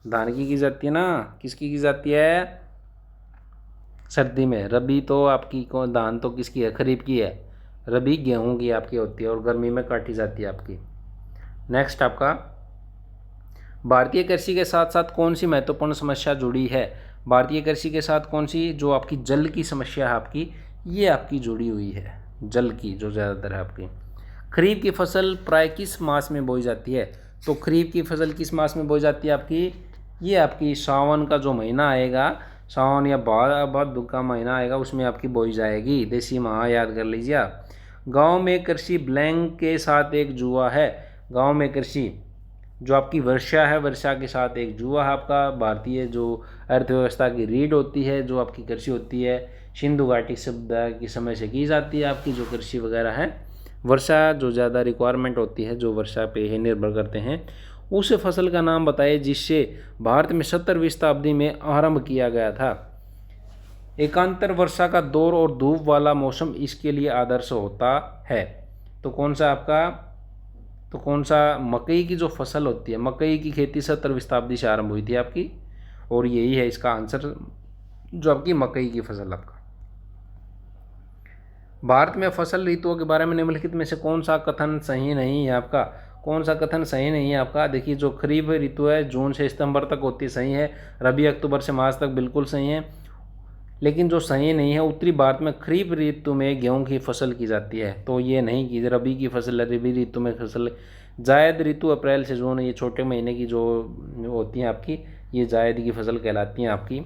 धान की जाती है ना। किसकी की जाती है सर्दी में? रबी तो आपकी कौन, धान तो किसकी है? खरीफ की है। रबी गेहूं की आपकी होती है और गर्मी में काटी जाती है आपकी। नेक्स्ट आपका भारतीय कृषि के साथ साथ कौन सी महत्वपूर्ण समस्या जुड़ी है? भारतीय कृषि के साथ कौन सी जो आपकी जल की समस्या है आपकी, ये आपकी जुड़ी हुई है, जल की जो ज़्यादातर है आपकी। खरीफ की फसल प्राय किस मास में बोई जाती है? तो खरीफ की फसल किस मास में बोई जाती है आपकी? ये आपकी सावन का जो महीना आएगा, सावन या भादों का महीना आएगा, उसमें आपकी बोई जाएगी। देसी माह याद कर लीजिए आप। गाँव में कृषि ब्लैंक के साथ एक जुआ है। गाँव में कृषि जो आपकी वर्षा है, वर्षा के साथ एक जुआ है आपका। भारतीय जो अर्थव्यवस्था की रीढ़ होती है, जो आपकी कृषि होती है, सिंधु घाटी सभ्यता के समय से की जाती है आपकी जो कृषि वगैरह है। वर्षा जो ज़्यादा रिक्वायरमेंट होती है, जो वर्षा पे ही निर्भर करते हैं। उस फसल का नाम बताइए जिससे भारत में 17वीं शताब्दी में आरंभ किया गया था। एकांतर वर्षा का दौर और धूप वाला मौसम इसके लिए आदर्श होता है। तो कौन सा आपका, तो कौन सा? मकई की जो फसल होती है, मकई की खेती 17वीं शताब्दी से आरंभ हुई थी आपकी, और यही है इसका आंसर, जो आपकी मकई की फसल आपका। भारत में फसल ऋतुओं के बारे में निम्नलिखित में से कौन सा कथन सही नहीं है आपका? कौन सा कथन सही नहीं है आपका? देखिए, जो खरीफ ऋतु है जून से सितंबर तक होती है, सही है। रबी अक्टूबर से मार्च तक बिल्कुल सही है। लेकिन जो सही नहीं है, उत्तरी भारत में खरीफ ऋतु में गेहूं की फसल की जाती है, तो ये नहीं की रबी की फसल, रबी ऋतु में फसल। जायद ऋतु अप्रैल से जून, ये छोटे महीने की जो होती हैं आपकी, ये जायद की फसल कहलाती हैं आपकी।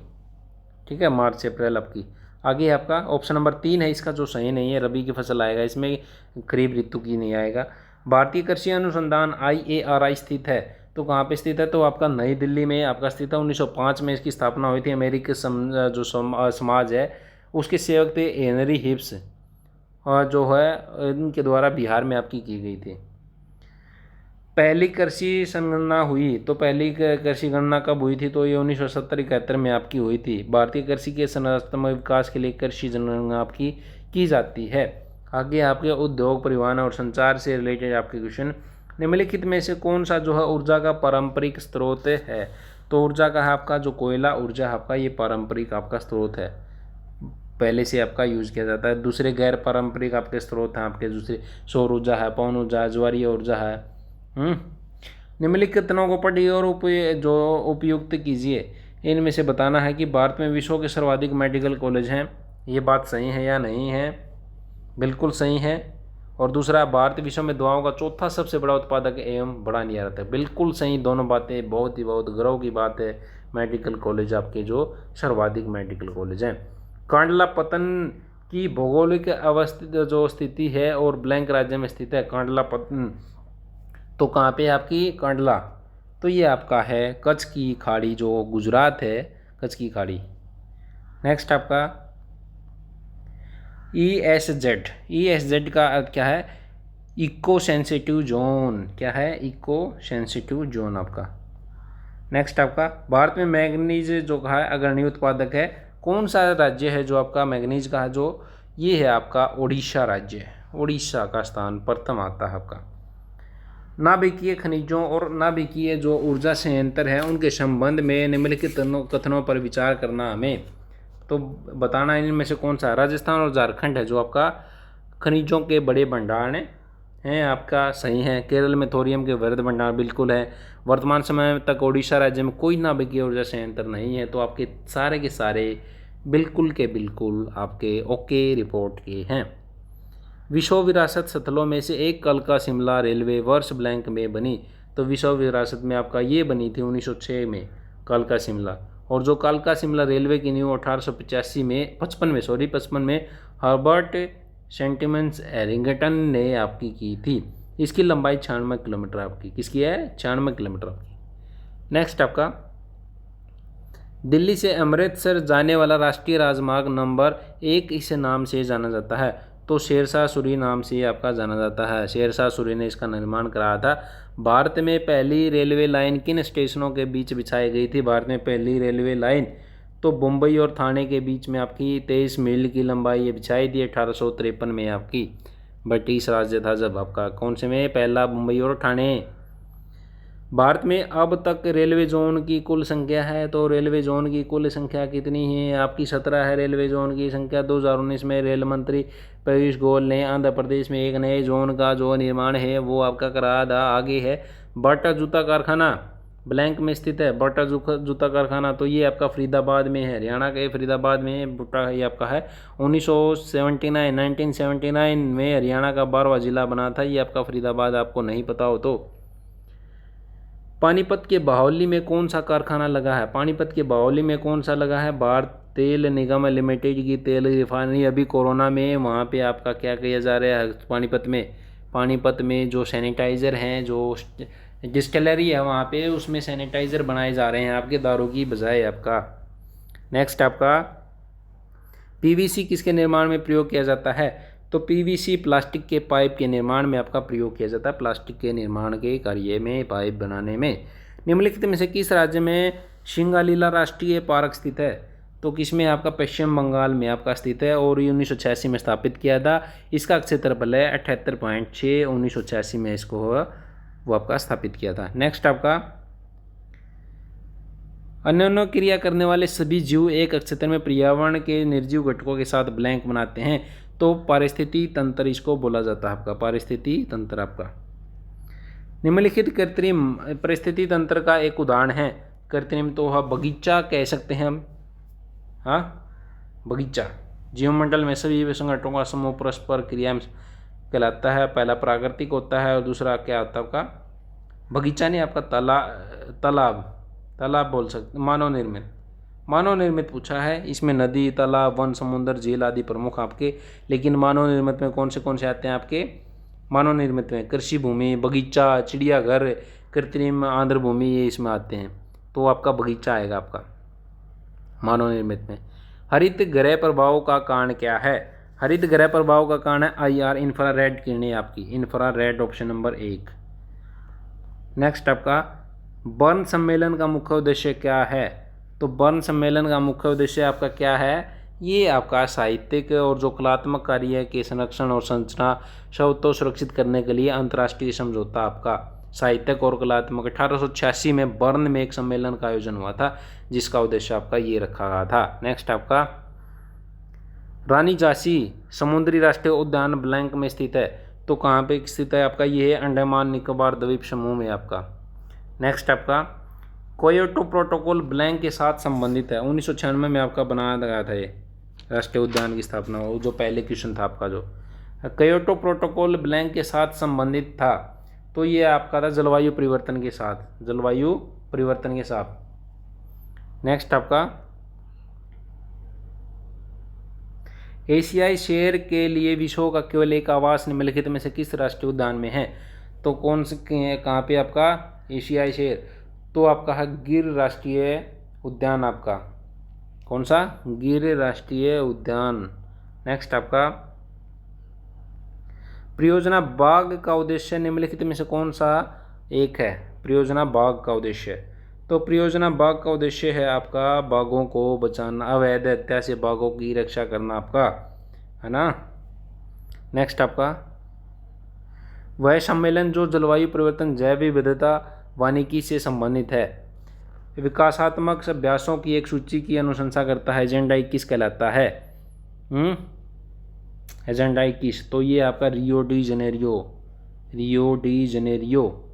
ठीक है, मार्च से अप्रैल आपकी। आगे आपका ऑप्शन नंबर 3 है इसका जो सही नहीं है, रबी की फसल आएगा इसमें, खरीफ ऋतु की नहीं आएगा। भारतीय कृषि अनुसंधान IARI स्थित है, तो कहाँ पे स्थित है? तो आपका नई दिल्ली में आपका स्थित है। 1905 में इसकी स्थापना हुई थी। अमेरिकी जो समाज है उसके सेवक थे हेनरी हिब्स, और जो है इनके द्वारा बिहार में आपकी की गई थी। पहली कृषि संगणना हुई, तो पहली कृषि गणना कब हुई थी? तो ये 1970-71 में आपकी हुई थी। भारतीय कृषि के संरचनात्मक विकास के लिए कृषि जनगणना आपकी की जाती है। आगे आपके उद्योग, परिवहन और संचार से रिलेटेड आपके क्वेश्चन। निम्नलिखित में से कौन सा जो है ऊर्जा का पारंपरिक स्रोत है? तो ऊर्जा का है आपका जो कोयला ऊर्जा आपका, ये पारंपरिक आपका स्रोत है, पहले से आपका यूज़ किया जाता है। दूसरे गैर पारंपरिक आपके स्रोत हैं आपके, दूसरे सौर ऊर्जा है, पवन ऊर्जा है, ज्वारीय ऊर्जा है। निम्नलिखित कथनों को पढ़िए और जो उपयुक्त कीजिए। इनमें से बताना है कि भारत में विश्व के सर्वाधिक मेडिकल कॉलेज हैं। ये बात सही है या नहीं है? बिल्कुल सही है। और दूसरा, भारत विश्व में दवाओं का चौथा सबसे बड़ा उत्पादक एवं बड़ा निर्यातक है। बिल्कुल सही दोनों बातें, बहुत ही बहुत गर्व की बात है। मेडिकल कॉलेज आपके जो सर्वाधिक मेडिकल कॉलेज हैं। कांडला पतन की भौगोलिक अवस्थित जो स्थिति है और ब्लैंक राज्य में स्थित है कांडला पतन, तो कहाँ पे आपकी कांडला, तो ये आपका है कच्छ की खाड़ी जो गुजरात है, कच्छ की खाड़ी। नेक्स्ट आपका ESZ का अर्थ क्या है? Eco sensitive zone. क्या है? इको सेंसिटिव जोन आपका। नेक्स्ट आपका, भारत में मैग्नीज जो है अग्रणी उत्पादक है। कौन सा राज्य है जो आपका मैग्नीज का है? जो ये है आपका उड़ीसा राज्य है। उड़ीसा का स्थान प्रथम आता है आपका। नाभिकीय खनिजों और नाभिकीय जो ऊर्जा संयंत्र है उनके संबंध में निम्नलिखित कथनों पर विचार करना हमें। तो बताना इनमें से कौन सा? राजस्थान और झारखंड है जो आपका खनिजों के बड़े भंडार हैं आपका। सही है। केरल में थोरियम के वृहद भंडार बिल्कुल है। वर्तमान समय तक ओडिशा राज्य में कोई नाभिकीय ऊर्जा संयंत्र नहीं है। तो आपके सारे के सारे बिल्कुल के बिल्कुल आपके ओके रिपोर्ट के हैं। विश्व विरासत स्थलों में से एक कलका शिमला रेलवे वर्ष ब्लैंक में बनी। तो विश्व विरासत में आपका ये बनी थी 1906 में कलका शिमला। और जो कालका शिमला रेलवे की नींव 1855 में हर्बर्ट सेंटिमेंट्स एरिंगटन ने आपकी की थी। इसकी लंबाई 96 किलोमीटर आपकी। किसकी है? 96 किलोमीटर आपकी। नेक्स्ट आपका, दिल्ली से अमृतसर जाने वाला राष्ट्रीय राजमार्ग नंबर 1 इस नाम से जाना जाता है। तो शेरशाह सूरी नाम से आपका जाना जाता है। शेरशाह सूरी ने इसका निर्माण कराया था। भारत में पहली रेलवे लाइन किन स्टेशनों के बीच बिछाई गई थी? भारत में पहली रेलवे लाइन तो मुंबई और ठाणे के बीच में आपकी 23 मील की लंबाई ये बिछाई थी 1853 में आपकी। ब्रिटिश राज्य था जब आपका। कौन से में? पहला मुंबई और ठाणे। भारत में अब तक रेलवे जोन की कुल संख्या है। तो रेलवे जोन की कुल संख्या कितनी है आपकी? 17 है रेलवे जोन की संख्या। 2019 में रेल मंत्री पीयूष गोयल ने आंध्र प्रदेश में एक नए जोन का जो निर्माण है वो आपका कराया था। आगे है बाटा जूता कारखाना ब्लैंक में स्थित है। बाटा जूता कारखाना तो ये आपका फरीदाबाद में है, हरियाणा के फरीदाबाद में बूटा ये आपका है। 1979 में हरियाणा का 12वां जिला बना था ये आपका फरीदाबाद। आपको नहीं पता हो तो। पानीपत के बाहोली में कौन सा कारखाना लगा है? पानीपत के बाहोली में कौन सा लगा है? भारत तेल निगम लिमिटेड की तेल रिफाइनरी। अभी कोरोना में वहाँ पे आपका क्या किया जा रहा है पानीपत में जो सैनिटाइज़र हैं, जो डिस्टिलरी है वहाँ पे, उसमें सैनिटाइज़र बनाए जा रहे हैं आपके दारू की बजाय आपका। नेक्स्ट आपका, PVC किसके निर्माण में प्रयोग किया जाता है? तो PVC प्लास्टिक के पाइप के निर्माण में आपका प्रयोग किया जाता है। प्लास्टिक के निर्माण के कार्य में, पाइप बनाने में। निम्नलिखित में से किस राज्य में सिंगालीला राष्ट्रीय पार्क स्थित है? तो किसमें? आपका पश्चिम बंगाल में आपका स्थित है और ये 1986 में स्थापित किया था। इसका क्षेत्रफल है 78.6। 1986 में इसको वो आपका स्थापित किया था। नेक्स्ट आपका, अन्योन्य क्रिया करने वाले सभी जीव एक क्षेत्र में पर्यावरण के निर्जीव घटकों के साथ ब्लैंक बनाते हैं। तो पारिस्थितिकी तंत्र इसको बोला जाता है आपका। पारिस्थितिकी तंत्र आपका। निम्नलिखित कृत्रिम परिस्थिति तंत्र का एक उदाहरण है। कृत्रिम तो हाँ बगीचा कह सकते हैं हम। हाँ बगीचा जीवमंडल में सभी संगठनों का समूह परस्पर क्रिया कहलाता है। पहला प्राकृतिक होता है और दूसरा क्या होता है आपका? बगीचा नहीं आपका तालाब बोल सकते। मानव निर्मित पूछा है। इसमें नदी, तालाब, वन, समुद्र, झील आदि प्रमुख आपके। लेकिन मानव निर्मित में कौन से आते हैं आपके? मानव निर्मित में कृषि भूमि, बगीचा, चिड़ियाघर, कृत्रिम आर्द्र भूमि, ये इसमें आते हैं। तो आपका बगीचा आएगा आपका मानव निर्मित में। हरित गृह प्रभाव का कारण क्या है? हरित गृह प्रभाव का कारण है IR इंफ्रारेड किरणें आपकी। Infrared option number 1। नेक्स्ट आपका, बर्न सम्मेलन का मुख्य उद्देश्य क्या है? तो बर्न सम्मेलन का मुख्य उद्देश्य आपका क्या है? ये आपका साहित्यिक और जो कलात्मक कार्य के संरक्षण और संरचना को सुरक्षित करने के लिए अंतर्राष्ट्रीय समझौता आपका साहित्यिक और कलात्मक 1886 में बर्न में एक सम्मेलन का आयोजन हुआ था जिसका उद्देश्य आपका ये रखा गया था। नेक्स्ट आपका, रानी झांसी समुद्री राष्ट्रीय उद्यान ब्लैंक में स्थित है। तो कहाँ पे स्थित है आपका? ये है अंडमान निकोबार द्वीप समूह में आपका। नेक्स्ट आपका क्योटो प्रोटोकॉल ब्लैंक के साथ संबंधित है। 1996 में आपका बनाया गया था ये राष्ट्रीय उद्यान की स्थापना। वो जो पहले क्वेश्चन था आपका, जो क्योटो प्रोटोकॉल ब्लैंक के साथ संबंधित था, तो ये आपका था जलवायु परिवर्तन के साथ, जलवायु परिवर्तन के साथ। नेक्स्ट आपका एशियाई शेर के लिए विश्व का केवल एक आवास निम्नलिखित में से किस राष्ट्रीय उद्यान में है? तो कौन से कहाँ पे आपका एशियाई शेर? तो आपका है गिर राष्ट्रीय उद्यान। आपका कौन सा? गिर राष्ट्रीय उद्यान। नेक्स्ट आपका परियोजना बाघ का उद्देश्य निम्नलिखित में से कौन सा एक है? परियोजना बाघ का उद्देश्य, तो परियोजना बाघ का उद्देश्य है आपका बाघों को बचाना, अवैध हत्या से बाघों की रक्षा करना आपका, है ना। नेक्स्ट आपका वह सम्मेलन जो जलवायु परिवर्तन, जैव विविधता, वानिकी से संबंधित है, विकासात्मक अभ्यासों की एक सूची की अनुशंसा करता है, एजेंडा 21 कहलाता है। एजेंडा 21, तो ये आपका रियो डी जेनेरियो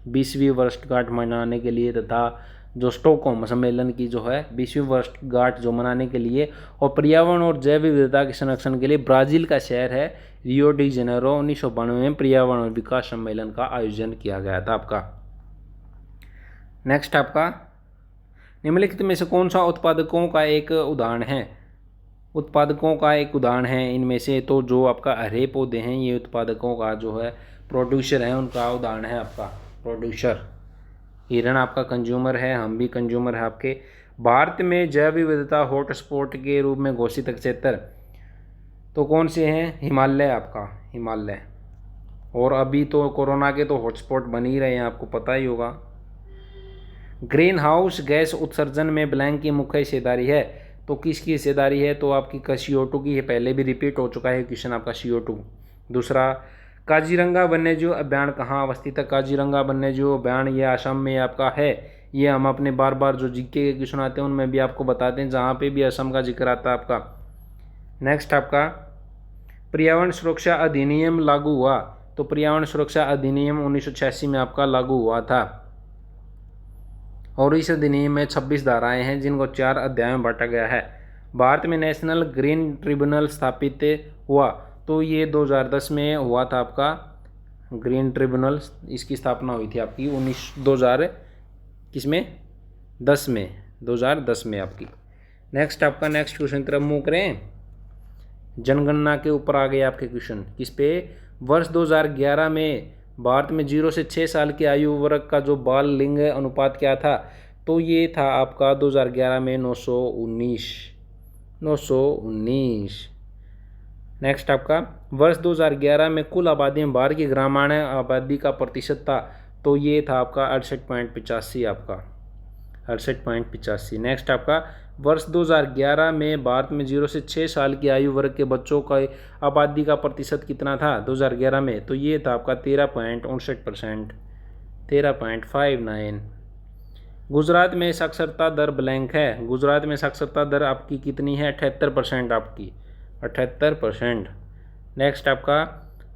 20वीं वर्षगांठ मनाने के लिए, तथा जो स्टॉकहोम सम्मेलन की जो है 20वीं वर्षगांठ जो मनाने के लिए, और पर्यावरण और जैव विविधता के संरक्षण के लिए ब्राज़ील का शहर है रियो डी जेनेरो। 1992 में पर्यावरण और विकास सम्मेलन का आयोजन किया गया था आपका। नेक्स्ट आपका निम्नलिखित में से कौन सा उत्पादकों का एक उदाहरण है? उत्पादकों का एक उदाहरण है इनमें से, तो जो आपका हरे पौधे हैं ये उत्पादकों का जो है प्रोड्यूसर है, उनका उदाहरण है आपका प्रोड्यूसर। हिरण आपका कंज्यूमर है, हम भी कंज्यूमर है आपके। भारत में जैव विविधता हॉटस्पॉट के रूप में घोषित क्षेत्र तो कौन से हैं? हिमालय आपका, हिमालय। और अभी तो कोरोना के तो हॉटस्पॉट बन ही रहे हैं, आपको पता ही होगा। ग्रीन हाउस गैस उत्सर्जन में ब्लैंक की मुख्य हिस्सेदारी है, तो किसकी हिस्सेदारी है? तो आपकी CO2 की है, पहले भी रिपीट हो चुका है क्वेश्चन आपका CO2। दूसरा काजीरंगा वन्यजीव अभ्यारण कहाँ अवस्थित है? काजीरंगा वन्यजीव अभ्यारण ये असम में आपका है। ये हम अपने बार बार जो जीके के क्वेश्चन आते हैं उनमें भी आपको बताते हैं, जहाँ पे भी असम का जिक्र आता है आपका। नेक्स्ट आपका पर्यावरण सुरक्षा अधिनियम लागू हुआ, तो पर्यावरण सुरक्षा अधिनियम 1986 में आपका लागू हुआ था, और इस अधिनियम में 26 धाराएं हैं जिनको 4 अध्यायों में बांटा गया है। भारत में नेशनल ग्रीन ट्रिब्यूनल स्थापित हुआ, तो ये 2010 में हुआ था आपका ग्रीन ट्रिब्यूनल, इसकी स्थापना हुई थी आपकी 2010 में आपकी। नेक्स्ट आपका नेक्स्ट क्वेश्चन तरफ मूव करें। जनगणना के ऊपर आ गए आपके क्वेश्चन, किस पे? वर्ष 2011 में भारत में 0 से 6 साल की आयु वर्ग का जो बाल लिंग अनुपात क्या था? तो ये था आपका 2011 में 919। नेक्स्ट आपका वर्ष 2011 में कुल आबादी में भारत की ग्रामीण आबादी का प्रतिशत था, तो ये था आपका 68.85 आपका 68.85। नेक्स्ट आपका वर्ष 2011 में भारत में 0 से 6 साल की आयु वर्ग के बच्चों का आबादी का प्रतिशत कितना था 2011 में? तो ये था आपका 13.59%, 13.59। गुजरात में साक्षरता दर ब्लैंक है, गुजरात में साक्षरता दर आपकी कितनी है? 78% आपकी, 78%। नेक्स्ट आपका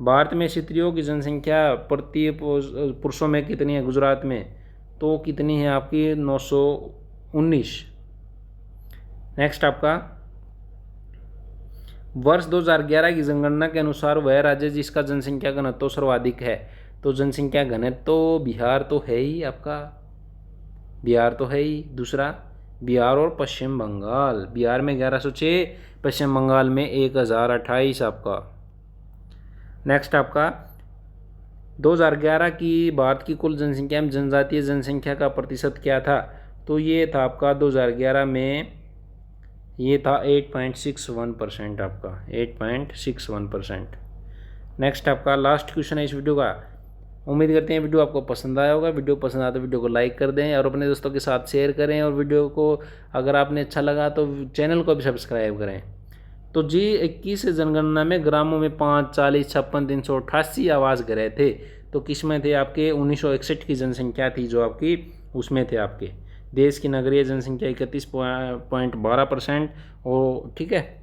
भारत में स्त्रियों की जनसंख्या प्रति पुरुषों में कितनी है गुजरात में? तो कितनी है आपकी? 919। नेक्स्ट आपका वर्ष 2011 की जनगणना के अनुसार वह राज्य जिसका जनसंख्या घनत्व सर्वाधिक है, तो जनसंख्या घनत्व तो बिहार तो है ही आपका, बिहार तो है ही। दूसरा बिहार और पश्चिम बंगाल, बिहार में 1106, पश्चिम बंगाल में 1028 आपका। नेक्स्ट आपका 2011 की भारत की कुल जनसंख्या में जनजातीय जनसंख्या का प्रतिशत क्या था? तो ये था आपका 2011 में ये था 8.61% आपका, 8.61%। नेक्स्ट आपका लास्ट क्वेश्चन है इस वीडियो का। उम्मीद करते हैं वीडियो आपको पसंद आया होगा। वीडियो पसंद आया तो वीडियो को लाइक कर दें और अपने दोस्तों के साथ शेयर करें, और वीडियो को अगर आपने अच्छा लगा तो चैनल को भी सब्सक्राइब करें। तो G21 जनगणना में ग्रामों में 5, 40, 56, 388 आवास गृह थे, तो किस में थे आपके? 1961 की जनसंख्या थी जो आपकी, उसमें थे आपके। देश की नगरीय जनसंख्या 31.12%, और ठीक है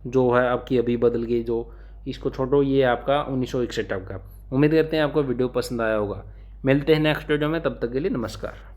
जो है आपकी अभी बदल गई, जो इसको छोड़ो, ये आपका 1961 आपका। उम्मीद करते हैं आपको वीडियो पसंद आया होगा। मिलते हैं नेक्स्ट वीडियो में, तब तक के लिए नमस्कार।